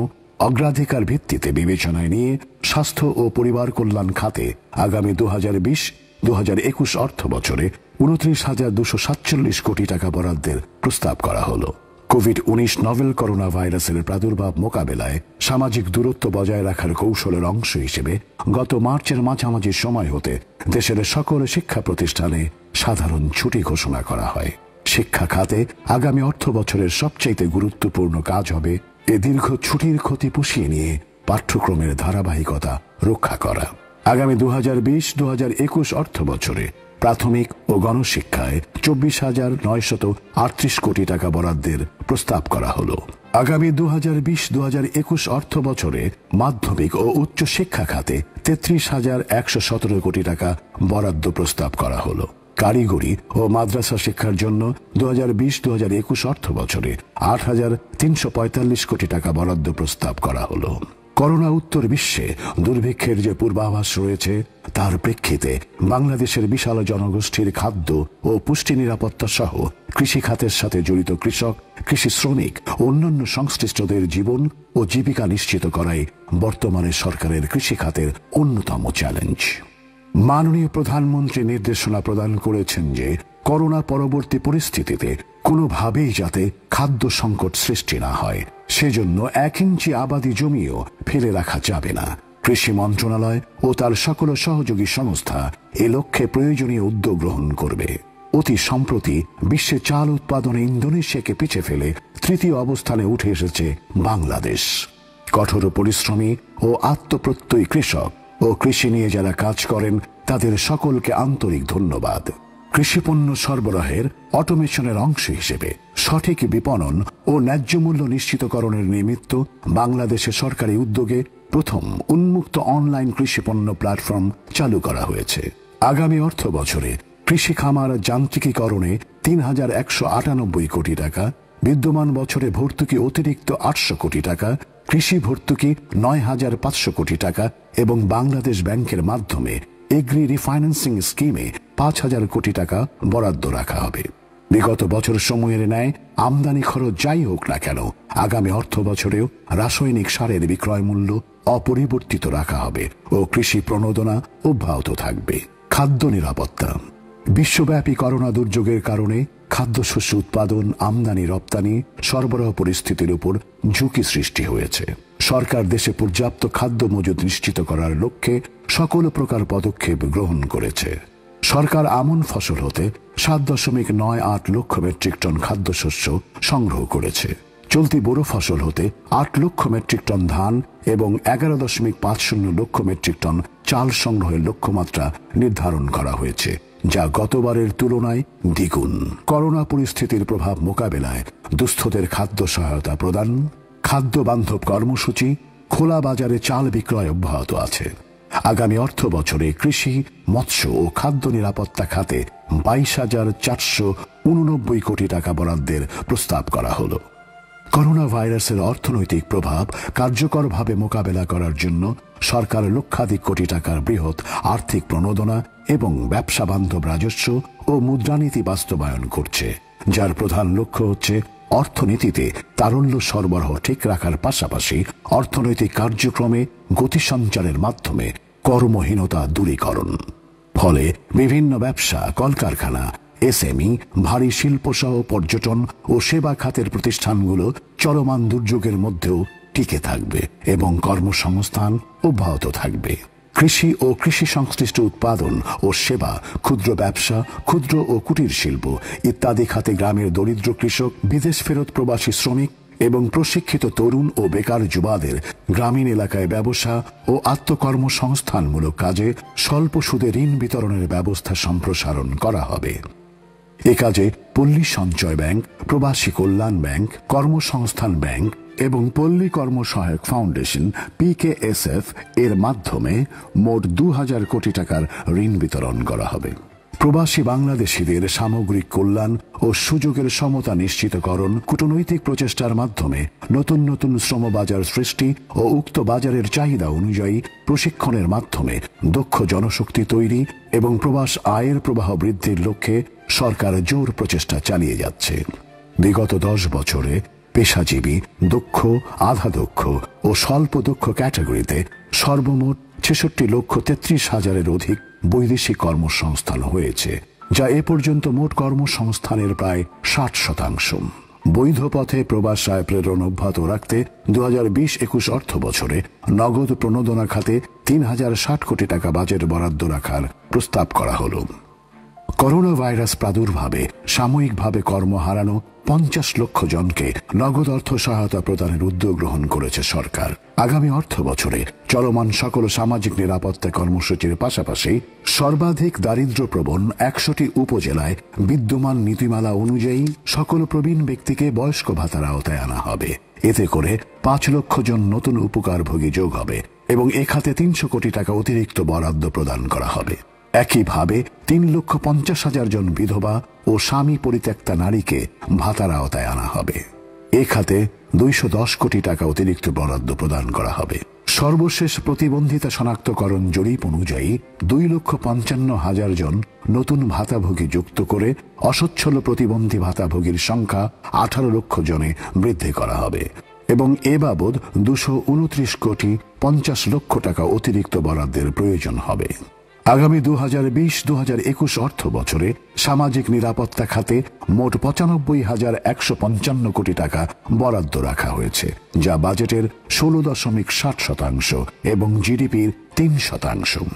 অগ্রাধিকার ভিত্তিতে বিবেচনায় নিয়ে স্বাস্থ্য ও পরিবার কল্যাণ খাতে আগামী 2020-2021 অর্থ বছরে 29,247 কোটি টাকা বরাদ্দের প্রস্তাব করা হলো। কোভিড-19 নভেল করোনা ভাইরাসের প্রাদুর্ভাব মোকাবেলায় সামাজিক দূরত্ব বজায় রাখার কৌশলের অংশ হিসেবে গত মার্চের মাঝামাঝি সময় হতে দেশের সকল শিক্ষা প্রতিষ্ঠানে সাধারণ ছুটি ঘোষণা করা হয়। শিক্ষা খাতে আগামী অর্থ বছরের সবচেয়ে গুরুত্বপূর্ণ কাজ হবে এ দীর্ঘ ছুটির ক্ষতি পুষিয়ে নিয়ে পাঠ্যক্রমের ধারাবাহিকতা রক্ষা করা। আগামী 2020-2021 অর্থ বছরে প্রাথমিক ও গণশিক্ষায় 24,938 কোটি টাকা বরাদ্দের প্রস্তাব করা হলো। আগামী 2020-2021 অর্থ বছরে মাধ্যমিক ও উচ্চ শিক্ষা খাতে 33,117 কোটি টাকা বরাদ্দ প্রস্তাব করা হলো। কারিগরি ও মাদ্রাসা শিক্ষার জন্য 2020-2021 অর্থ বছরে 8,345 কোটি টাকা বরাদ্দ প্রস্তাব করা হলো। করোনা উত্তর বিশ্বে দুর্ভিক্ষের যে পূর্বাভাস রয়েছে তার প্রেক্ষিতে বাংলাদেশের বিশাল জনগোষ্ঠীর খাদ্য ও পুষ্টি নিরাপত্তা সহ কৃষি খাতের সাথে জড়িত কৃষক, কৃষি শ্রমিক ও অন্যান্য সংশ্লিষ্টদের জীবন ও জীবিকা নিশ্চিত করাই বর্তমানে সরকারের কৃষি খাতের অন্যতম চ্যালেঞ্জ। মাননীয় প্রধানমন্ত্রী নির্দেশনা প্রদান করেছেন যে করোনা পরবর্তী পরিস্থিতিতে কোনোভাবেই যাতে খাদ্য সংকট সৃষ্টি না হয়, সেজন্য 1 ইঞ্চি আবাদি জমিও ফেলে রাখা যাবে না। কৃষি মন্ত্রণালয় ও তার সকল সহযোগী সংস্থা এ লক্ষ্যে প্রয়োজনীয় উদ্যোগ গ্রহণ করবে। অতি সম্প্রতি বিশ্বে চাল উৎপাদনে ইন্দোনেশিয়াকে পিছিয়ে ফেলে 3য় অবস্থানে উঠে এসেছে বাংলাদেশ। কঠোর পরিশ্রমী ও আত্মপ্রত্যয়ী কৃষক ও কৃষি নিয়ে যারা কাজ করেন তাদের সকলকে আন্তরিক ধন্যবাদ। কৃষিপণ্য সরবরাহের অটোমেশনের অংশ হিসেবে সঠিক বিপণন ও ন্যায্য মূল্য নিশ্চিতকরণের নিমিত্ত বাংলাদেশে সরকারি উদ্যোগে প্রথম উন্মুক্ত অনলাইন কৃষিপণ্য প্ল্যাটফর্ম চালু করা হয়েছে। আগামী অর্থ বছরে কৃষি খামার যান্ত্রিকীকরণে 3,198 কোটি টাকা, বিদ্যমান বছরে ভর্তুকি অতিরিক্ত 800 কোটি টাকা, কৃষি ভর্তুকি 9,500 কোটি টাকা এবং বাংলাদেশ ব্যাংকের মাধ্যমে এগ্রি রিফাইন্যান্সিং স্কিমে 5,000 কোটি টাকা বরাদ্দ রাখা হবে। বিগত বছর সময়ের ন্যায় আমদানি খরচ যাই হোক না কেন আগামী অর্থ বছরেও রাসায়নিক সারের বিক্রয় মূল্য অপরিবর্তিত রাখা হবে ও কৃষি প্রণোদনা অব্যাহত থাকবে। খাদ্য নিরাপত্তা। বিশ্বব্যাপী করোনা দুর্যোগের কারণে খাদ্যশস্য উৎপাদন, আমদানি, রপ্তানি, সরবরাহ পরিস্থিতির উপর ঝুঁকি সৃষ্টি হয়েছে। সরকার দেশে পর্যাপ্ত খাদ্য মজুদ নিশ্চিত করার লক্ষ্যে সকল প্রকার পদক্ষেপ গ্রহণ করেছে। সরকার আমন ফসল হতে 7.98 লক্ষ মেট্রিক টন খাদ্যশস্য সংগ্রহ করেছে। চলতি বোরো ফসল হতে 8 লক্ষ মেট্রিক টন ধান এবং 11.50 লক্ষ মেট্রিক টন চাল সংগ্রহের লক্ষ্যমাত্রা নির্ধারণ করা হয়েছে, যা গতবারের তুলনায় দ্বিগুণ। করোনা পরিস্থিতির প্রভাব মোকাবেলায় দুস্থদের খাদ্য সহায়তা প্রদান, খাদ্য বান্ধব কর্মসূচি, খোলা বাজারে চাল বিক্রয় অব্যাহত আছে। আগামী অর্থ বছরে কৃষি, মৎস্য ও খাদ্য নিরাপত্তা খাতে 22,489 কোটি টাকা বরাদ্দের প্রস্তাব করা হলো। করোনা ভাইরাসের অর্থনৈতিক প্রভাব কার্যকরভাবে মোকাবেলা করার জন্য সরকার লক্ষাধিক কোটি টাকার বৃহৎ আর্থিক প্রণোদনা এবং ব্যবসা বান্ধব রাজস্ব ও মুদ্রানীতি বাস্তবায়ন করছে, যার প্রধান লক্ষ্য হচ্ছে অর্থনীতিতে তারল্য সরবরাহ ঠিক রাখার পাশাপাশি অর্থনৈতিক কার্যক্রমে গতি সঞ্চারের মাধ্যমে কর্মহীনতা দূরীকরণ। ফলে বিভিন্ন ব্যবসা, কলকারখানা, এসএমই, ভারী শিল্প সহ পর্যটন ও সেবা খাতের প্রতিষ্ঠানগুলো চলমান দুর্যোগের মধ্যেও টিকে থাকবে এবং কর্মসংস্থান অব্যাহত থাকবে। কৃষি ও কৃষি সংশ্লিষ্ট উৎপাদন ও সেবা, ক্ষুদ্র ব্যবসা, ক্ষুদ্র ও কুটির শিল্প ইত্যাদি খাতে গ্রামের দরিদ্র কৃষক, বিদেশ ফেরত প্রবাসী শ্রমিক এবং প্রশিক্ষিত তরুণ ও বেকার যুবাদের গ্রামীণ এলাকায় ব্যবসা ও আত্মকর্মসংস্থানমূলক কাজে স্বল্প সুদে ঋণ বিতরণের ব্যবস্থা সম্প্রসারণ করা হবে। এ কাজে পল্লী সঞ্চয় ব্যাংক, প্রবাসী কল্যাণ ব্যাংক, কর্মসংস্থান ব্যাংক এবং পল্লী কর্মসহায়ক ফাউন্ডেশন PKSF এর মাধ্যমে মোট 2,000 কোটি টাকার ঋণ বিতরণ করা হবে। প্রবাসী বাংলাদেশিদের সামগ্রিক কল্যাণ ও সুযোগের সমতা নিশ্চিতকরণ, কূটনৈতিক প্রচেষ্টার মাধ্যমে নতুন নতুন শ্রমবাজার সৃষ্টি ও উক্ত বাজারের চাহিদা অনুযায়ী প্রশিক্ষণের মাধ্যমে দক্ষ জনশক্তি তৈরি এবং প্রবাস আয়ের প্রবাহ বৃদ্ধির লক্ষ্যে সরকার জোর প্রচেষ্টা চালিয়ে যাচ্ছে। বিগত 10 বছরে পেশাজীবী, দক্ষ, আধা দক্ষ ও স্বল্প দক্ষ ক্যাটাগরিতে সর্বমোট 66,33,000-এর অধিক বৈদেশিক কর্মসংস্থান হয়েছে, যা এ পর্যন্ত মোট কর্মসংস্থানের প্রায় 60%। বৈধ পথে প্রবাস আয় প্রেরণ অব্যাহত রাখতে 2020-21 অর্থ বছরে নগদ প্রণোদনা খাতে 3,060 কোটি টাকা বাজেট বরাদ্দ রাখার প্রস্তাব করা হল। করোনা ভাইরাস প্রাদুর্ভাবে সাময়িকভাবে কর্ম হারানো 50 লক্ষ জনকে নগদ অর্থ সহায়তা প্রদানের উদ্যোগ গ্রহণ করেছে সরকার। আগামী অর্থ বছরে চলমান সকল সামাজিক নিরাপত্তা কর্মসূচির পাশাপাশি সর্বাধিক দারিদ্র্যপ্রবণ 100টি উপজেলায় বিদ্যমান নীতিমালা অনুযায়ী সকল প্রবীণ ব্যক্তিকে বয়স্ক ভাতার আওতায় আনা হবে। এতে করে 5 লক্ষ জন নতুন উপকারভোগী যোগ হবে এবং এ খাতে 300 কোটি টাকা অতিরিক্ত বরাদ্দ প্রদান করা হবে। একইভাবে 3,50,000 জন বিধবা ও স্বামী পরিত্যক্তা নারীকে ভাতার আওতায় আনা হবে। এ খাতে 210 কোটি টাকা অতিরিক্ত বরাদ্দ প্রদান করা হবে। সর্বশেষ প্রতিবন্ধিতা শনাক্তকরণ জরিপ অনুযায়ী 2,55,000 জন নতুন ভাতাভোগী যুক্ত করে অসচ্ছল প্রতিবন্ধী ভাতাভোগীর সংখ্যা 18 লক্ষ জনে বৃদ্ধি করা হবে এবং এ বাবদ 229 কোটি 50 লক্ষ টাকা অতিরিক্ত বরাদ্দের প্রয়োজন হবে। আগামী 2020-2021 অর্থ বছরে সামাজিক নিরাপত্তা খাতে মোট 95,155 কোটি টাকা বরাদ্দ রাখা হয়েছে, যা বাজেটের 16.60% এবং জিডিপির 3%।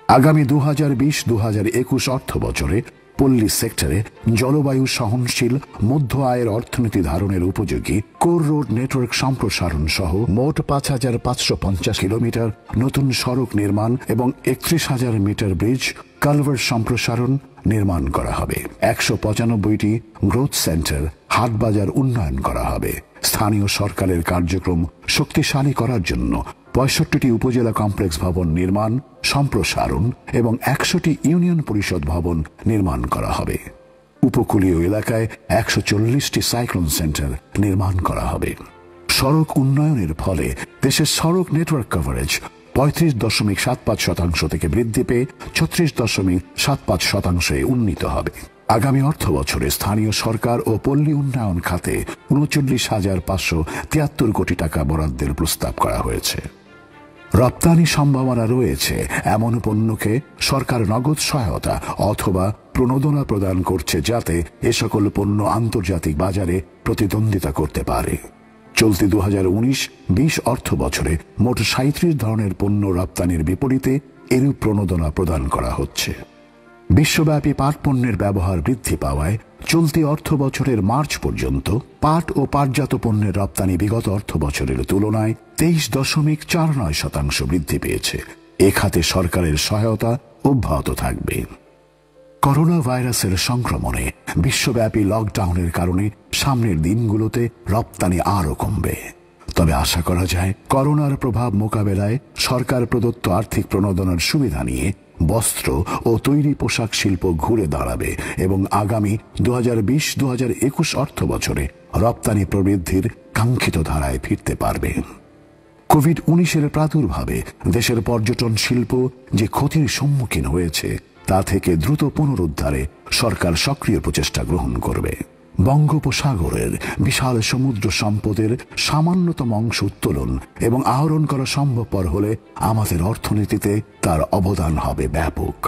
আগামী 2020-2021 অর্থ বছরে পল্লী সেক্টরে জলবায়ু সহনশীল মধ্য আয়ের অর্থনীতি ধারণের উপযোগী কোর রোড নেটওয়ার্ক সম্প্রসারণ সহ মোট 5,550 কিলোমিটার নতুন সড়ক নির্মাণ এবং 31,000 মিটার ব্রিজ কালভার্ট সম্প্রসারণ নির্মাণ করা হবে। 195টি গ্রোথ সেন্টার হাটবাজার উন্নয়ন করা হবে। স্থানীয় সরকারের কার্যক্রম শক্তিশালী করার জন্য 65টি উপজেলা কমপ্লেক্স ভবন নির্মাণ, সম্প্রসারণ এবং 100টি ইউনিয়ন পরিষদ ভবন নির্মাণ করা হবে। উপকূলীয় এলাকায় 140টি সাইক্লোন সেন্টার নির্মাণ করা হবে। সড়ক উন্নয়নের ফলে দেশের সড়ক নেটওয়ার্ক কভারেজ 35.75% থেকে বৃদ্ধি পেয়ে 36.75% উন্নীত হবে। আগামী অর্থ বছরে স্থানীয় সরকার ও পল্লী উন্নয়ন খাতে 39,573 কোটি টাকা বরাদ্দের প্রস্তাব করা হয়েছে। রপ্তানি সম্ভাবনা রয়েছে এমন পণ্যকে সরকার নগদ সহায়তা অথবা প্রণোদনা প্রদান করছে, যাতে এ সকল পণ্য আন্তর্জাতিক বাজারে প্রতিদ্বন্দ্বিতা করতে পারে। চলতি 2019-20 অর্থ বছরে মোট 37 ধরনের পণ্য রপ্তানির বিপরীতে এরূপ প্রণোদনা প্রদান করা হচ্ছে। বিশ্বব্যাপী পাট পণ্যের ব্যবহার বৃদ্ধি পাওয়ায় চলতি অর্থ বছরের মার্চ পর্যন্ত পাট ও পাটজাত পণ্যের রপ্তানি বিগত অর্থ বছরের তুলনায় 23.49% বৃদ্ধি পেয়েছে। এ খাতে সরকারের সহায়তা অব্যাহত থাকবে। করোনা ভাইরাসের সংক্রমণে বিশ্বব্যাপী লকডাউনের কারণে সামনের দিনগুলোতে রপ্তানি আরও কমবে। তবে আশা করা যায় করোনার প্রভাব মোকাবেলায় সরকার প্রদত্ত আর্থিক প্রণোদনার সুবিধা নিয়ে বস্ত্র ও তৈরি পোশাক শিল্প ঘুরে দাঁড়াবে এবং আগামী 2020-2021 অর্থ বছরে রপ্তানি প্রবৃদ্ধির কাঙ্ক্ষিত ধারায় ফিরতে পারবে। কোভিড-19 প্রাদুর্ভাবে দেশের পর্যটন শিল্প যে ক্ষতির সম্মুখীন হয়েছে তা থেকে দ্রুত পুনরুদ্ধারে সরকার সক্রিয় প্রচেষ্টা গ্রহণ করবে। বঙ্গোপসাগরের বিশাল সমুদ্র সম্পদের সামান্যতম অংশ উত্তোলন এবং আহরণ করা সম্ভবপর হলে আমাদের অর্থনীতিতে তার অবদান হবে ব্যাপক।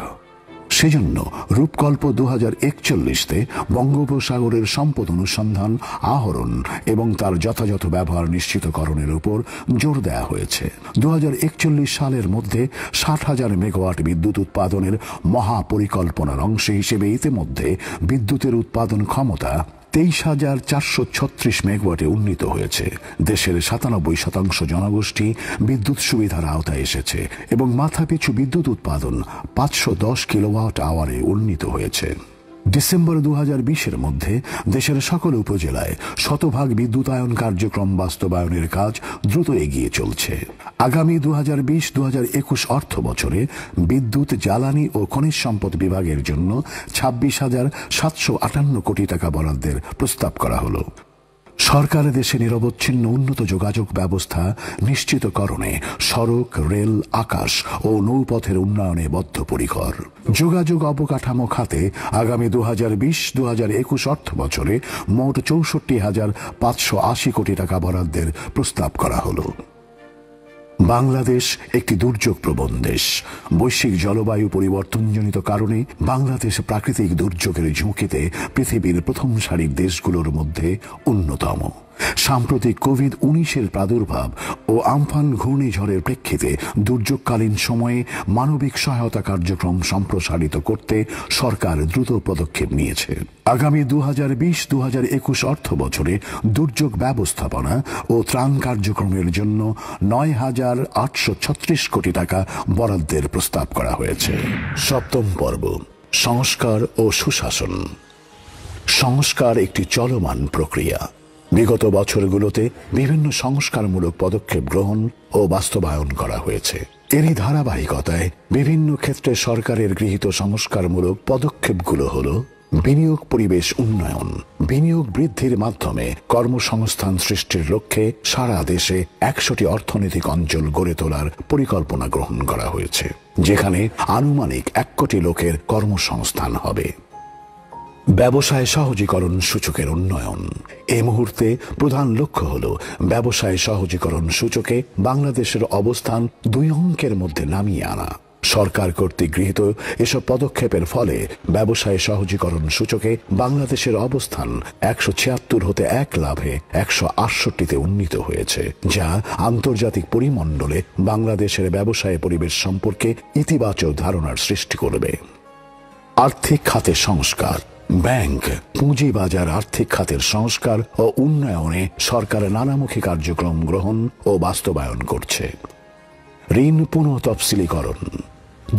সেজন্য রূপকল্প 2041-তে বঙ্গোপসাগরের সম্পদ অনুসন্ধান, আহরণ এবং তার যথাযথ ব্যবহার নিশ্চিতকরণের উপর জোর দেওয়া হয়েছে। 2041 সালের মধ্যে 60,000 মেগাওয়াট বিদ্যুৎ উৎপাদনের মহাপরিকল্পনার অংশ হিসেবে ইতিমধ্যে বিদ্যুতের উৎপাদন ক্ষমতা 23,436 মেগাওয়াটে উন্নীত হয়েছে। দেশের 97% জনগোষ্ঠী বিদ্যুৎ সুবিধার আওতায় এসেছে এবং মাথাপিছু বিদ্যুৎ উৎপাদন 510 কিলোওয়াট আওয়ারে উন্নীত হয়েছে। ডিসেম্বর 2020-এর মধ্যে দেশের সকল উপজেলায় শতভাগ বিদ্যুতায়ন কার্যক্রম বাস্তবায়নের কাজ দ্রুত এগিয়ে চলছে। আগামী 2020-2021 অর্থ বছরে বিদ্যুৎ, জ্বালানি ও খনিজ সম্পদ বিভাগের জন্য 26,758 কোটি টাকা বরাদ্দের প্রস্তাব করা হলো। সরকার দেশে নিরবচ্ছিন্ন উন্নত যোগাযোগ ব্যবস্থা নিশ্চিতকরণে সড়ক, রেল, আকাশ ও নৌপথের উন্নয়নে বদ্ধপরিকর। যোগাযোগ অবকাঠামো খাতে আগামী 2020-2021 অর্থ বছরে মোট 64,580 কোটি টাকা বরাদ্দের প্রস্তাব করা হলো। বাংলাদেশ একটি দুর্যোগ প্রবণ দেশ। বৈশ্বিক জলবায়ু পরিবর্তনজনিত কারণে বাংলাদেশ প্রাকৃতিক দুর্যোগের ঝুঁকিতে পৃথিবীর প্রথম সারির দেশগুলোর মধ্যে অন্যতম। সাম্প্রতিক কোভিড-19 প্রাদুর্ভাব ও আমফান ঘূর্ণিঝড়ের প্রেক্ষিতে দুর্যোগকালীন সময়ে মানবিক সহায়তা কার্যক্রম সম্প্রসারিত করতে সরকার দ্রুত পদক্ষেপ নিয়েছে। আগামী 2020-2021 অর্থ বছরে দুর্যোগ ব্যবস্থাপনা ও ত্রাণ কার্যক্রমের জন্য 9,836 কোটি টাকা বরাদ্দের প্রস্তাব করা হয়েছে। সপ্তম পর্ব, সংস্কার ও সুশাসন। সংস্কার একটি চলমান প্রক্রিয়া। বিগত বছরগুলোতে বিভিন্ন সংস্কারমূলক পদক্ষেপ গ্রহণ ও বাস্তবায়ন করা হয়েছে। এরই ধারাবাহিকতায় বিভিন্ন ক্ষেত্রে সরকারের গৃহীত সংস্কারমূলক পদক্ষেপগুলো হলো: বিনিয়োগ পরিবেশ উন্নয়ন, বিনিয়োগ বৃদ্ধির মাধ্যমে কর্মসংস্থান সৃষ্টির লক্ষ্যে সারা দেশে 100টি অর্থনৈতিক অঞ্চল গড়ে তোলার পরিকল্পনা গ্রহণ করা হয়েছে, যেখানে আনুমানিক 1 কোটি লোকের কর্মসংস্থান হবে। ব্যবসায় সহজীকরণ সূচকের উন্নয়ন। এই মুহূর্তে প্রধান লক্ষ্য হল ব্যবসায় সহজীকরণ সূচকে বাংলাদেশের অবস্থান 2 অঙ্কের মধ্যে নামিয়ে আনা। সরকার কর্তৃক গৃহীত এসব পদক্ষেপের ফলে ব্যবসায় সহজীকরণ সূচকে বাংলাদেশের অবস্থান 176 হতে 1 লাভে 168তে উন্নীত হয়েছে, যা আন্তর্জাতিক পরিমণ্ডলে বাংলাদেশের ব্যবসায় পরিবেশ সম্পর্কে ইতিবাচক ধারণার সৃষ্টি করবে। আর্থিক খাতের সংস্কার। ব্যাংক, পুঁজিবাজার, আর্থিক খাতের সংস্কার ও উন্নয়নে সরকার নানামুখী কার্যক্রম গ্রহণ ও বাস্তবায়ন করছে। ঋণ পুনঃ তফসিলীকরণ।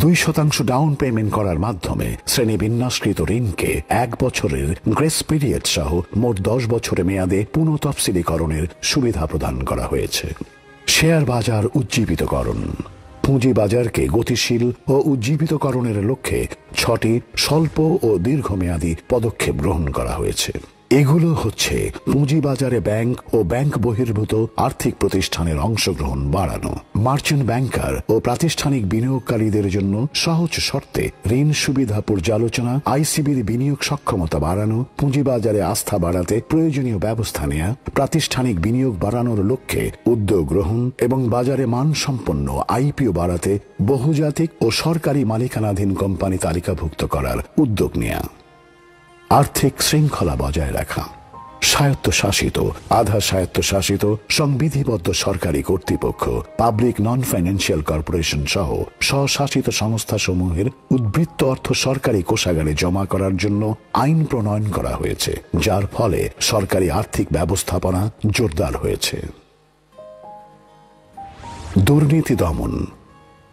2% ডাউন পেমেন্ট করার মাধ্যমে শ্রেণীবিন্যাসকৃত ঋণকে 1 বছরের গ্রেস পিরিয়ড সহ মোট 10 বছরের মেয়াদে পুনঃ তফসিলীকরণের সুবিধা প্রদান করা হয়েছে। শেয়ার বাজার উজ্জীবিতকরণ। পুঁজিবাজারকে গতিশীল ও উজ্জীবিতকরণের লক্ষ্যে 6টি স্বল্প ও দীর্ঘমেয়াদী পদক্ষেপ গ্রহণ করা হয়েছে। এগুলো হচ্ছে: পুঁজিবাজারে ব্যাংক ও ব্যাংক বহির্ভূত আর্থিক প্রতিষ্ঠানের অংশগ্রহণ বাড়ানো, মার্চেন্ট ব্যাংকার ও প্রাতিষ্ঠানিক বিনিয়োগকারীদের জন্য সহজ শর্তে ঋণ সুবিধা পর্যালোচনা, আইসিবির বিনিয়োগ সক্ষমতা বাড়ানো, পুঁজিবাজারে আস্থা বাড়াতে প্রয়োজনীয় ব্যবস্থা নেওয়া, প্রাতিষ্ঠানিক বিনিয়োগ বাড়ানোর লক্ষ্যে উদ্যোগ গ্রহণ এবং বাজারে মানসম্পন্ন আইপিও বাড়াতে বহুজাতিক ও সরকারি মালিকানাধীন কোম্পানি তালিকাভুক্ত করার উদ্যোগ নেওয়া। আর্থিক শৃঙ্খলা বজায় রাখা। স্বায়ত্তশাসিত, আধা স্বায়ত্তশাসিত, সংবিধিবদ্ধ সরকারি কর্তৃপক্ষ, পাবলিক নন ফাইন্যান্সিয়াল কর্পোরেশন সহ স্বশাসিত সংস্থাসমূহের উদ্বৃত্ত অর্থ সরকারি কোষাগারে জমা করার জন্য আইন প্রণয়ন করা হয়েছে, যার ফলে সরকারি আর্থিক ব্যবস্থাপনা জোরদার হয়েছে। দুর্নীতি দমন।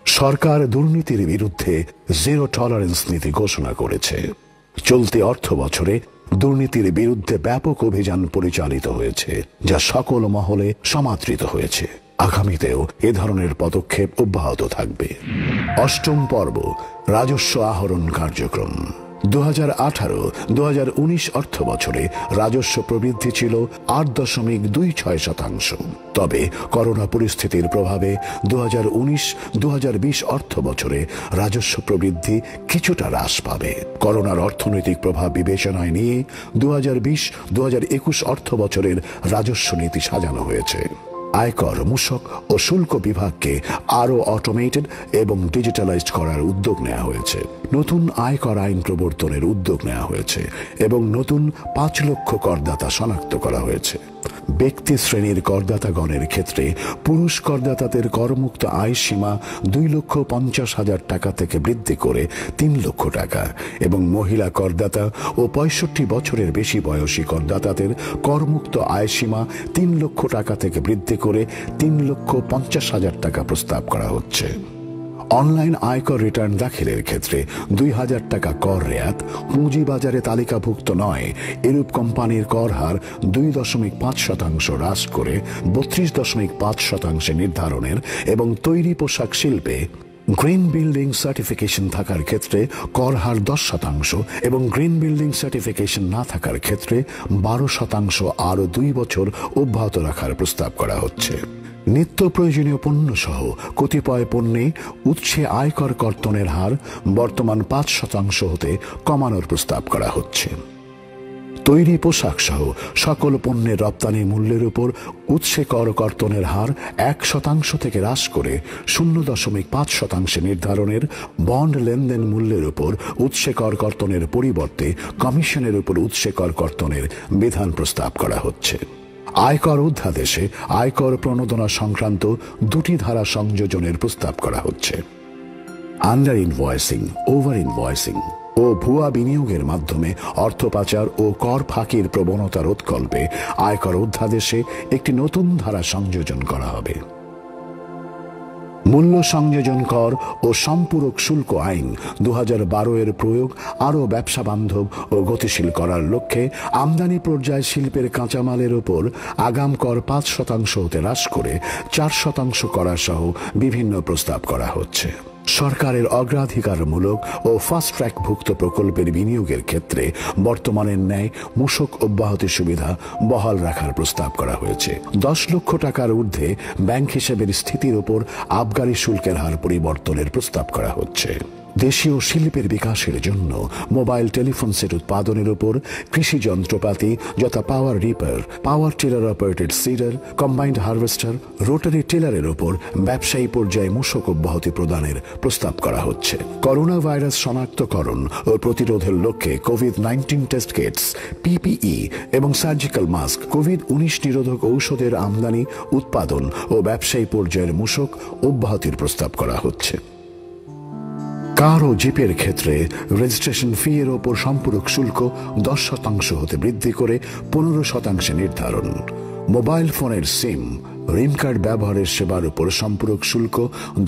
সরকার দুর্নীতির বিরুদ্ধে জিরো টলারেন্স নীতি ঘোষণা করেছে। চলতি অর্থ বছরে দুর্নীতির বিরুদ্ধে ব্যাপক অভিযান পরিচালিত হয়েছে, যা সকল মহলে সমাদৃত হয়েছে। আগামীতেও এ ধরনের পদক্ষেপ অব্যাহত থাকবে। 8ম পর্ব, রাজস্ব আহরণ কার্যক্রম। 2018-2019 অর্থ বছরে রাজস্ব প্রবৃদ্ধি ছিল 8.26%। তবে করোনা পরিস্থিতির প্রভাবে 2019-2020 অর্থ বছরে রাজস্ব প্রবৃদ্ধি কিছুটা হ্রাস পাবে। করোনার অর্থনৈতিক প্রভাব বিবেচনায় নিয়ে 2020-2021 অর্থ বছরের রাজস্ব নীতি সাজানো হয়েছে। আয়কর, মূসক ও শুল্ক বিভাগকে আরও অটোমেটেড এবং ডিজিটালাইজড করার উদ্যোগ নেওয়া হয়েছে। নতুন আয়কর আইন প্রবর্তনের উদ্যোগ নেওয়া হয়েছে এবং নতুন 5 লক্ষ করদাতা শনাক্ত করা হয়েছে। ব্যক্তি শ্রেণীর করদাতাগণের ক্ষেত্রে পুরুষ করদাতাদের করমুক্ত আয় সীমা 2,50,000 টাকা থেকে বৃদ্ধি করে 3 লক্ষ টাকা এবং মহিলা করদাতা ও 65 বছরের বেশি বয়সী করদাতাদের করমুক্ত আয় সীমা 3 লক্ষ টাকা থেকে বৃদ্ধি করে 3,50,000 টাকা প্রস্তাব করা হচ্ছে। অনলাইন আয়কর রিটার্ন দাখিলের ক্ষেত্রে 2,000 টাকা কর রেয়াত, পুঁজিবাজারে তালিকাভুক্ত নয় এরূপ কোম্পানির কর হার 2.5% হ্রাস করে 32.5% নির্ধারণের এবং তৈরি পোশাক শিল্পে গ্রিন বিল্ডিং সার্টিফিকেশন থাকার ক্ষেত্রে কর হার 10% এবং গ্রিন বিল্ডিং সার্টিফিকেশন না থাকার ক্ষেত্রে 12% আরও 2 বছর অব্যাহত রাখার প্রস্তাব করা হচ্ছে। নিত্য প্রয়োজনীয় পণ্য সহ কতিপয় পণ্যে উৎসে আয়কর কর্তনের হার বর্তমান 5% হতে কমানোর প্রস্তাব করা হচ্ছে। তৈরি পোশাক সহ সকল পণ্যের রপ্তানি মূল্যের উপর উৎসে কর কর্তনের হার 1% থেকে হ্রাস করে 0.5% নির্ধারণের বন্ড লেনদেন মূল্যের উপর উৎসে কর কর্তনের পরিবর্তে কমিশনের উপর উৎসে কর কর্তনের বিধান প্রস্তাব করা হচ্ছে। আয়কর অধ্যাদেশে আয়কর প্রণোদনা সংক্রান্ত 2টি ধারা সংযোজনের প্রস্তাব করা হচ্ছে। আন্ডার ইনভয়েসিং, ওভার ইনভয়েসিং ও ভুয়া বিনিয়োগের মাধ্যমে অর্থ পাচার ও কর ফাঁকির প্রবণতা রোধকল্পে আয়কর অধ্যাদেশে একটি নতুন ধারা সংযোজন করা হবে। মূল্য সংযোজন কর ও সম্পূরক শুল্ক আইন 2012 এর প্রয়োগ আরও ব্যবসা বান্ধব ও গতিশীল করার লক্ষ্যে আমদানি পর্যায়ে শিল্পের কাঁচামালের উপর আগাম কর 5% হতে হ্রাস করে 4% করা সহ বিভিন্ন প্রস্তাব করা হচ্ছে। সরকারের অগ্রাধিকারমূলক ও ফাস্ট ট্র্যাক ভুক্ত প্রকল্পের বিনিয়োগের ক্ষেত্রে বর্তমানের ন্যায় মূসক অব্যাহতি সুবিধা বহাল রাখার প্রস্তাব করা হয়েছে। 10 লক্ষ টাকার ঊর্ধ্বে ব্যাংক হিসেবের স্থিতির উপর আবগারি শুল্কের হার পরিবর্তনের প্রস্তাব করা হচ্ছে। দেশীয় শিল্পের বিকাশের জন্য মোবাইল টেলিফোন সেট উৎপাদনের উপর কৃষি যন্ত্রপাতি যথা power reaper, power tiller operated seeder, combined harvester, rotary টিলারের উপর ব্যবসায়ী পর্যায়ে মূসক অব্যাহতি প্রদানের প্রস্তাব করা হচ্ছে। করোনা ভাইরাস শনাক্তকরণ ও প্রতিরোধের লক্ষ্যে কোভিড-19 টেস্ট কিটস, পিপিই এবং সার্জিক্যাল মাস্ক, কোভিড-19 নিরোধক ঔষধের আমদানি, উৎপাদন ও ব্যবসায়ী পর্যায়ের মূসক অব্যাহতির প্রস্তাব করা হচ্ছে। কার ও জিপের ক্ষেত্রে রেজিস্ট্রেশন ফি এর ওপর সম্পূরক শুল্ক 10% হতে বৃদ্ধি করে 15% নির্ধারণ। মোবাইল ফোনের সিম, রিম কার্ড ব্যবহারের সেবার উপর সম্পূরক শুল্ক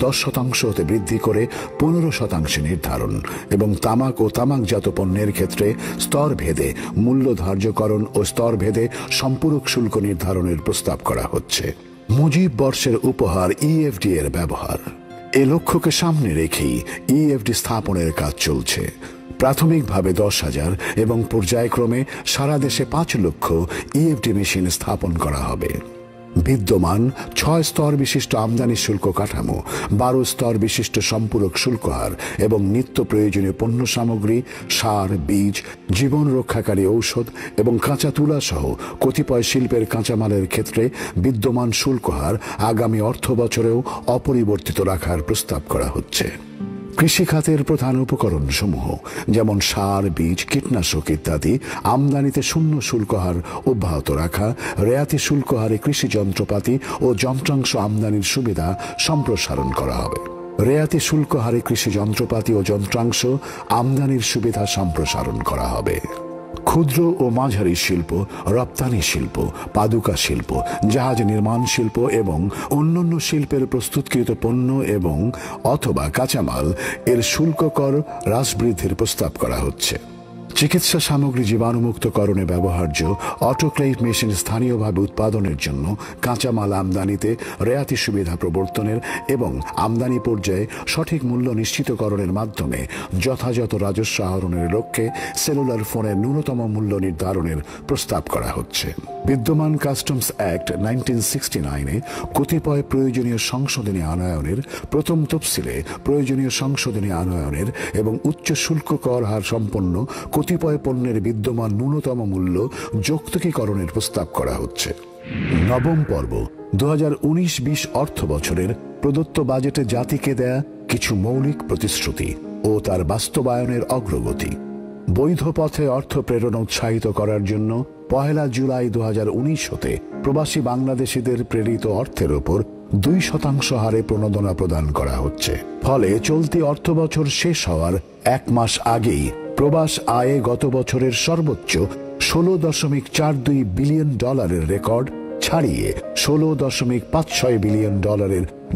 10% হতে বৃদ্ধি করে 15% নির্ধারণ এবং তামাক ও তামাকজাত পণ্যের ক্ষেত্রে স্তর ভেদে মূল্য ধার্যকরণ ও স্তর ভেদে সম্পূরক শুল্ক নির্ধারণের প্রস্তাব করা হচ্ছে। মুজিব বর্ষের উপহার ইএফডি এর ব্যবহার, এ লক্ষ্যকে সামনে রেখেই ইএফডি স্থাপনের কাজ চলছে। প্রাথমিকভাবে 10,000 এবং পর্যায়ক্রমে সারা দেশে 5 লক্ষ ইএফডি মেশিন স্থাপন করা হবে। বিদ্যমান 6 স্তর বিশিষ্ট আমদানি শুল্ক কাঠামো, 12 স্তর বিশিষ্ট সম্পূরক শুল্ক হার এবং নিত্য প্রয়োজনীয় পণ্য সামগ্রী, সার, বীজ, জীবন রক্ষাকারী ঔষধ এবং কাঁচা তুলা সহ কতিপয় শিল্পের কাঁচামালের ক্ষেত্রে বিদ্যমান শুল্ক হার আগামী অর্থ বছরেও অপরিবর্তিত রাখার প্রস্তাব করা হচ্ছে। কৃষিখাতের প্রধান উপকরণ সমূহ যেমন সার, বীজ, কীটনাশক ইত্যাদি আমদানিতে শূন্য শুল্ক হার অব্যাহত রাখা, রেয়াতি শুল্ক হারে কৃষি যন্ত্রপাতি ও যন্ত্রাংশ আমদানির সুবিধা সম্প্রসারণ করা হবে। রেয়াতি শুল্ক হারে কৃষি যন্ত্রপাতি ও যন্ত্রাংশ আমদানির সুবিধা সম্প্রসারণ করা হবে। ক্ষুদ্র ও মাঝারি শিল্প, রপ্তানি শিল্প, পাদুকা শিল্প, জাহাজ নির্মাণ শিল্প এবং অন্যান্য শিল্পের প্রস্তুতকৃত পণ্য এবং অথবা কাঁচামাল এর শুল্ক কর হ্রাস বৃদ্ধির প্রস্তাব করা হচ্ছে। চিকিৎসা সামগ্রী জীবাণুমুক্তকরণে ব্যবহার্য অটোক্লেভ মেশিন স্থানীয়ভাবে উৎপাদনের জন্য কাঁচামাল আমদানিতে রেয়াতি সুবিধা প্রবর্তনের এবং আমদানি পর্যায়ে সঠিক মূল্য নিশ্চিতকরণের মাধ্যমে যথাযথ রাজস্ব আহরণের লক্ষ্যে সেলুলার ফোনের ন্যূনতম মূল্য নির্ধারণের প্রস্তাব করা হচ্ছে। বিদ্যমান কাস্টমস অ্যাক্ট 1969-এ কতিপয় প্রয়োজনীয় সংশোধনী আনয়নের, প্রথম তফসিলে প্রয়োজনীয় সংশোধনী আনয়নের এবং উচ্চ শুল্ক কর হার সম্পন্ন কতিপয় পণ্যের বিদ্যমান ন্যূনতম মূল্য যৌক্তিকীকরণের প্রস্তাব করা হচ্ছে। নবম পর্ব 2019-20 অর্থ বছরের প্রদত্ত বাজেটে জাতিকে দেয়া কিছু মৌলিক প্রতিশ্রুতি ও তার বাস্তবায়নের অগ্রগতি। বৈধ পথে অর্থ প্রেরণ উৎসাহিত করার জন্য 1 জুলাই 2019 হতে প্রবাসী বাংলাদেশিদের প্রেরিত অর্থের উপর 2% হারে প্রণোদনা প্রদান করা হচ্ছে। ফলে চলতি অর্থ বছর শেষ হওয়ার 1 মাস আগেই প্রবাস আয়ে গত বছরের সর্বোচ্চ $16.42 বিলিয়ন রেকর্ড ছাড়িয়ে $16.56 বিলিয়ন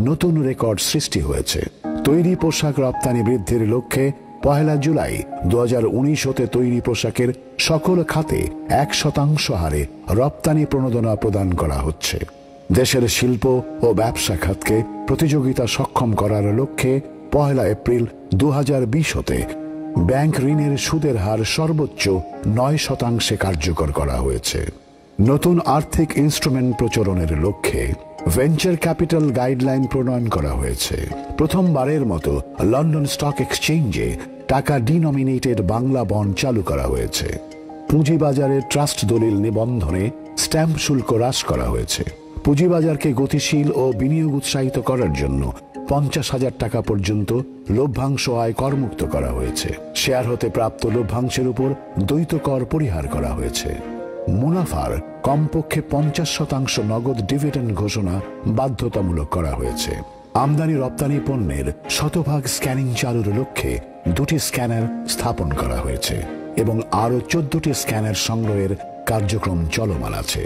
নতুন রেকর্ড সৃষ্টি হয়েছে। তৈরি পোশাক রপ্তানি বৃদ্ধির লক্ষ্যে 1 জুলাই 2019 হতে তৈরি পোশাকের সকল খাতে 1% হারে রপ্তানি প্রণোদনা প্রদান করা হচ্ছে। দেশের শিল্প ও ব্যবসা খাতকে প্রতিযোগিতা সক্ষম করার লক্ষ্যে 1 এপ্রিল 2020 হতে ব্যাংক ঋণের সুদের হার সর্বোচ্চ 9% কার্যকর করা হয়েছে। নতুন আর্থিক ইনস্ট্রুমেন্ট প্রচলনের লক্ষ্যে ভেঞ্চার ক্যাপিটাল গাইডলাইন প্রণয়ন করা হয়েছে। প্রথমবারের মতো লন্ডন স্টক এক্সচেঞ্জে টাকা ডিনোমিনেটেড বাংলা বন্ড চালু করা হয়েছে। পুঁজিবাজারে ট্রাস্ট দলিল নিবন্ধনে স্ট্যাম্প শুল্ক হ্রাস করা হয়েছে। পুঁজিবাজারকে গতিশীল ও বিনিয়োগ উৎসাহিত করার জন্য 50,000 টাকা পর্যন্ত লভ্যাংশ আয় করমুক্ত করা হয়েছে। শেয়ার হতে প্রাপ্ত লভ্যাংশের উপর দ্বৈত কর পরিহার করা হয়েছে। মুনাফার কমপক্ষে 50% নগদ ডিভিডেন্ড ঘোষণা বাধ্যতামূলক করা হয়েছে। আমদানি রপ্তানি পণ্যের শতভাগ স্ক্যানিং চালুর লক্ষ্যে 2টি স্ক্যানার স্থাপন করা হয়েছে এবং আরও 14টি স্ক্যানার সংগ্রহের কার্যক্রম চলমান আছে।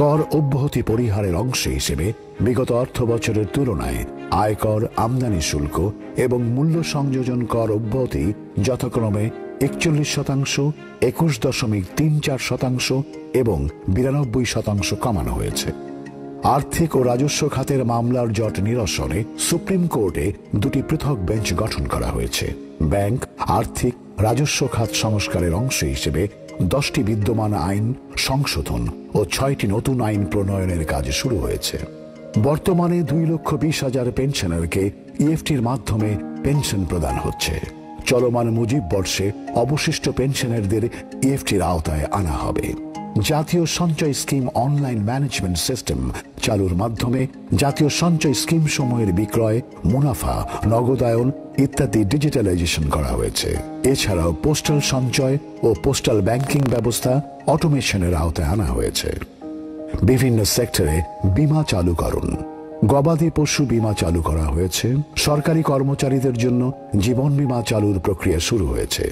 কর অব্যাহতি পরিহারের অংশ হিসেবে বিগত অর্থ বছরের তুলনায় আয়কর, আমদানি শুল্ক এবং মূল্য সংযোজন কর অব্যাহতি যথাক্রমে 41%, 21.34% এবং 92% কমানো হয়েছে। আর্থিক ও রাজস্ব খাতের মামলার জট নিরসনে সুপ্রিম কোর্টে দুটি পৃথক বেঞ্চ গঠন করা হয়েছে। ব্যাংক, আর্থিক, রাজস্ব খাত সংস্কারের অংশ হিসেবে 10টি বিদ্যমান আইন সংশোধন ও 6টি নতুন আইন প্রণয়নের কাজ শুরু হয়েছে। বর্তমানে 2,20,000 পেনশনারকে ইএফটির মাধ্যমে পেনশন প্রদান হচ্ছে। চলমান মুজিব বর্ষে অবশিষ্ট পেনশনারদের ইএফটির আওতায় আনা হবে। জাতীয় সঞ্চয় স্কিম অনলাইন ম্যানেজমেন্ট সিস্টেম চালুর মাধ্যমে জাতীয় সঞ্চয় স্কিম সমূহের বিক্রয়, মুনাফা, নগদায়ন ইত্যাদি ডিজিটালাইজেশন করা হয়েছে। এছাড়াও পোস্টাল সঞ্চয় ও পোস্টাল ব্যাংকিং ব্যবস্থা অটোমেশনের আওতায় আনা হয়েছে। বিভিন্ন সেক্টরে বীমা চালু করুন। গবাদি পশু বীমা চালু করা হয়েছে। সরকারি কর্মচারীদের জন্য জীবন বীমা চালুর প্রক্রিয়া শুরু হয়েছে।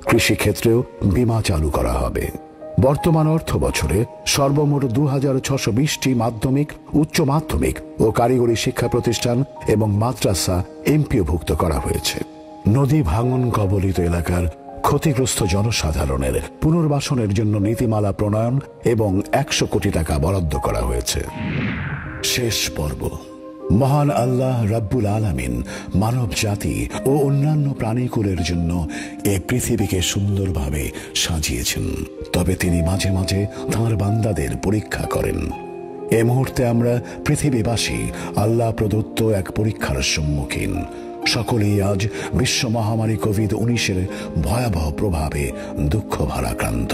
কৃষি ক্ষেত্রেও বীমা চালু করা হবে। বর্তমান অর্থ বছরে সর্বমোট 2,620টি মাধ্যমিক, উচ্চ মাধ্যমিক ও কারিগরি শিক্ষা প্রতিষ্ঠান এবং মাদ্রাসা এমপিওভুক্ত করা হয়েছে। নদী ভাঙন কবলিত এলাকার ক্ষতিগ্রস্ত জনসাধারণের পুনর্বাসনের জন্য নীতিমালা প্রণয়ন এবং 100 কোটি টাকা বরাদ্দ করা হয়েছে। শেষ পর্ব। মহান আল্লাহ রাব্বুল আলামিন মানব জাতি ও অন্যান্য প্রাণীকুলের জন্য এই পৃথিবীকে সুন্দরভাবে সাজিয়েছেন। তবে তিনি মাঝে মাঝে তাঁর বান্দাদের পরীক্ষা করেন। এ মুহূর্তে আমরা পৃথিবীবাসী আল্লাহ প্রদত্ত এক পরীক্ষার সম্মুখীন। সকলেই আজ বিশ্ব মহামারী কোভিড-19 ভয়াবহ প্রভাবে দুঃখ ভারাক্রান্ত।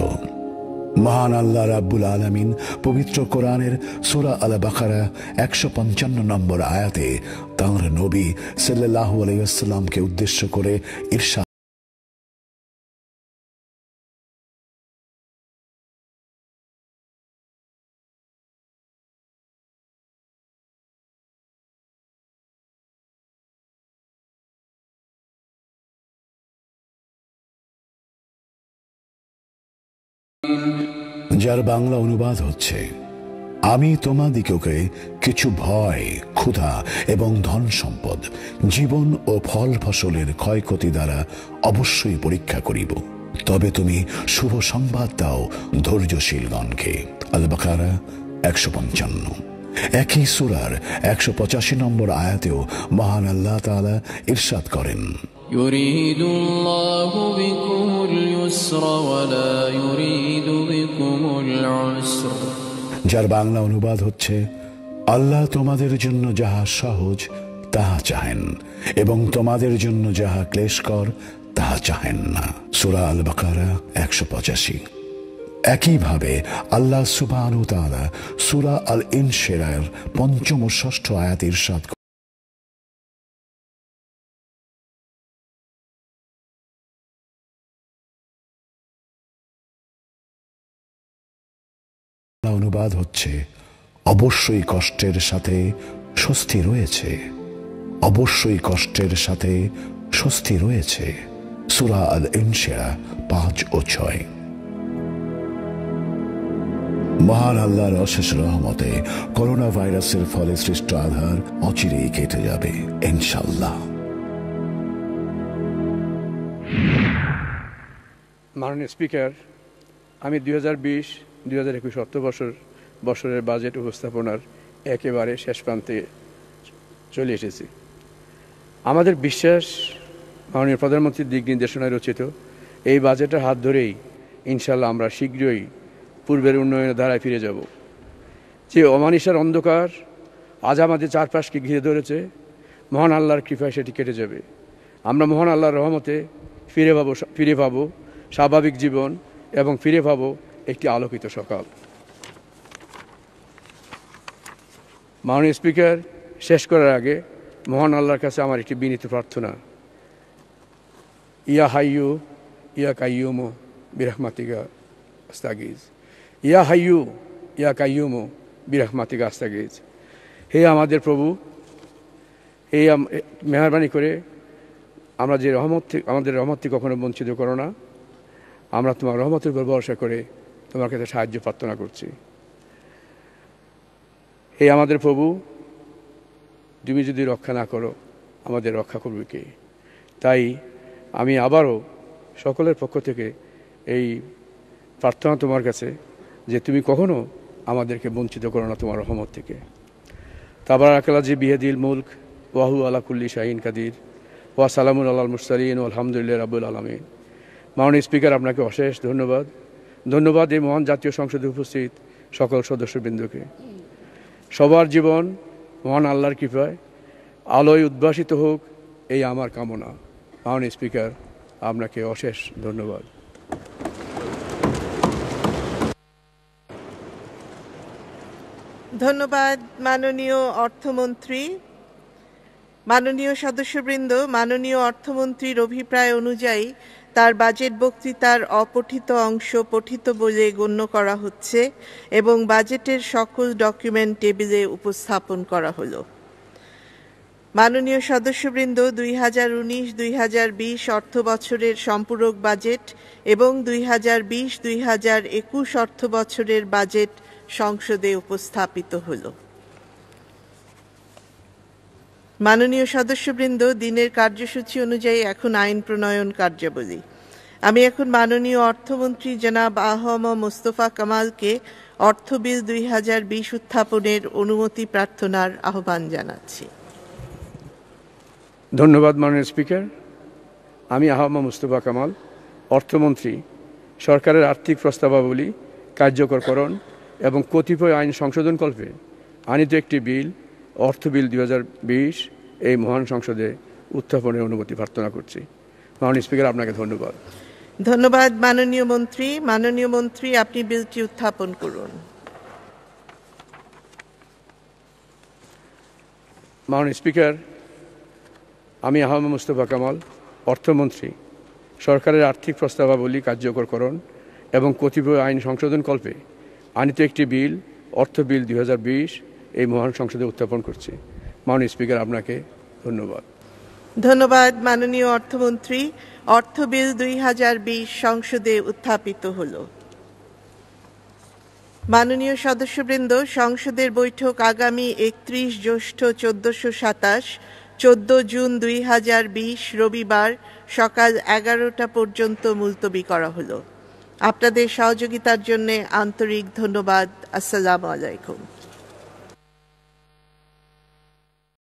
মহান আল্লাহ রাব্বুল আলামিন পবিত্র কোরআনের সূরা আল বাকারা 155 নম্বর আয়াতে তাঁর নবী সাল্লাল্লাহু আলাইহি ওয়াসাল্লামকে উদ্দেশ্য করে ইরশাদ যার বাংলা অনুবাদ হচ্ছে, আমি তোমাদিগকে কিছু ভয়, ক্ষুধা এবং ধন সম্পদ, জীবন ও ফল ফসলের ক্ষয়ক্ষতি দ্বারা অবশ্যই পরীক্ষা করিব, তবে তুমি শুভ সংবাদ দাও ধৈর্যশীলগণকে। আল বাকারা 155। একই সূরার 185 নম্বর আয়াতেও মহান আল্লাহ তাআলা ইরশাদ করেন, يريد الله بكم اليسر ولا يريد بكم العسر। যার বাংলা অনুবাদ হচ্ছে, আল্লাহ তোমাদের জন্য যাহা সহজ তাহা চাহেন এবং তোমাদের জন্য যাহা ক্লেশকর তাহা চাহেন না। সূরা আল বাকারা 185। একইভাবে আল্লাহ সুবহানাহু ওয়া তাআলা সূরা আল ইনশিরার 5ম ও 6ষ্ঠ আয়াতে ইরশাদ অনুবাদ হচ্ছে, অবশ্যই কষ্টের সাথে স্বস্তি রয়েছে, অবশ্যই কষ্টের সাথে স্বস্তি রয়েছে। সূরা আল ইনশিরা 5 ও 6। মহান আল্লাহর অশেষ রহমতে করোনা ভাইরাসের ফলে সৃষ্ট আধার অচিরেই কেটে যাবে ইনশাআল্লাহ। মাননীয় স্পিকার, আমি 2020-2021 অর্থ বছরের বাজেট উপস্থাপনার একেবারে শেষ প্রান্তে চলে এসেছি। আমাদের বিশ্বাস, মাননীয় প্রধানমন্ত্রীর দিক নির্দেশনায় রচিত এই বাজেটের হাত ধরেই ইনশাল্লাহ আমরা শীঘ্রই পূর্বের উন্নয়নের ধারায় ফিরে যাব। যে অমানিসার অন্ধকার আজ আমাদের চারপাশকে ঘিরে ধরেছে, মহান আল্লাহর কৃপায় সেটি কেটে যাবে। আমরা মহান আল্লাহর রহমতে ফিরে পাবো স্বাভাবিক জীবন এবং ফিরে পাবো একটি আলোকিত সকাল। মাননীয় স্পিকার, শেষ করার আগে মহান আল্লাহর কাছে আমার একটি বিনীত প্রার্থনা, ইয়া হাইয়ু ইয়া কাইয়ুমু বিরহমাতিকা আস্তাগীজ, ইয়া হাইয়ু ইয়া কাইয়ুমু বিরহমাতিকা আস্তাগীজ। হে আমাদের প্রভু, এই মেহরবানি করে আমরা যে আমাদের রহমত থেকে কখনো বঞ্চিত করো না। আমরা তোমার রহমতের উপর ভরসা করে তোমার কাছে সাহায্য প্রার্থনা করছি। হে আমাদের প্রভু, তুমি যদি রক্ষা না করো আমাদের রক্ষা করবে কে? তাই আমি আবারও সকলের পক্ষ থেকে এই প্রার্থনা তোমার কাছে যে তুমি কখনো আমাদেরকে বঞ্চিত করো না তোমার রহমত থেকে। তাবারাকাল্লাযী বিয়াদিল মুলক ওয়া হুয়া আলা কুল্লি শাইইন কাদির ওয়া সালামুন আলাল মুরসালিন ওয়া আলহামদুলিল্লাহি রাব্বিল আলামিন। মাননীয় স্পিকার, আপনাকে অশেষ ধন্যবাদ। ধন্যবাদ এই মহান জাতীয় সংসদে উপস্থিত সকল সদস্যবৃন্দকে। সবার জীবন মহান আল্লাহর কৃপায় আলোয় উদ্ভাসিত হোক, এই আমার কামনা। মাননীয় স্পিকার, আপনাকে অশেষ ধন্যবাদ। ধন্যবাদ মাননীয় অর্থমন্ত্রী। মাননীয় সদস্যবৃন্দ, মাননীয় অর্থমন্ত্রীর অভিপ্রায় অনুযায়ী তার বাজেট বক্তৃতার অপঠিত অংশ পঠিত বলে গণ্য করা হচ্ছে এবং বাজেটের সকল ডকুমেন্ট টেবিলে উপস্থাপন করা হলো। মাননীয় সদস্যবৃন্দ, 2019-2020 অর্থ বছরের সম্পূরক বাজেট এবং 2020-2021 অর্থ বছরের বাজেট সংসদে উপস্থাপিত হলো। মাননীয় সদস্যবৃন্দ, দিনের কার্যসূচি অনুযায়ী এখন আইন প্রণয়ন কার্যাবলী। আমি এখন মাননীয় অর্থমন্ত্রী জনাব আ.হ.ম মোস্তফা কামালকে অর্থ বিল 2020 উত্থাপনের অনুমতি প্রার্থনার আহ্বান জানাচ্ছি। ধন্যবাদ মাননীয় স্পিকার। আমি আ.হ.ম মোস্তফা কামাল, অর্থমন্ত্রী, সরকারের আর্থিক প্রস্তাবাবলী কার্যকরকরণ এবং কতিপয় আইন সংশোধনকল্পে আনিত একটি বিল, অর্থ বিল 2020 এই মহান সংসদে উত্থাপনের অনুমতি প্রার্থনা করছি। মাননীয় স্পিকার, আপনাকে ধন্যবাদ। ধন্যবাদ মাননীয় মন্ত্রী। মাননীয় মন্ত্রী, আপনি বিলটি উত্থাপন করুন। মাননীয় স্পিকার, আমি আ.হ.ম মোস্তফা কামাল, অর্থমন্ত্রী, সরকারের আর্থিক প্রস্তাবাবলী কার্যকরকরণ এবং কতিপয় আইন সংশোধনকল্পে আনিত একটি বিল, অর্থ বিল 2020 এই মহান সংসদে উত্থাপন করছি। মাননীয় স্পিকার, আপনাকে ধন্যবাদ। ধন্যবাদ মাননীয় অর্থমন্ত্রী। অর্থ বিল 2020 সংসদে উত্থাপিত হল। মাননীয় সদস্যবৃন্দ, সংসদের বৈঠক আগামী 31 জ্যৈষ্ঠ 1427, 14 জুন 2020 রবিবার সকাল 11টা পর্যন্ত মুলতবি করা হলো। আপনাদের সহযোগিতার জন্য আন্তরিক ধন্যবাদ। আসসালামু আলাইকুম।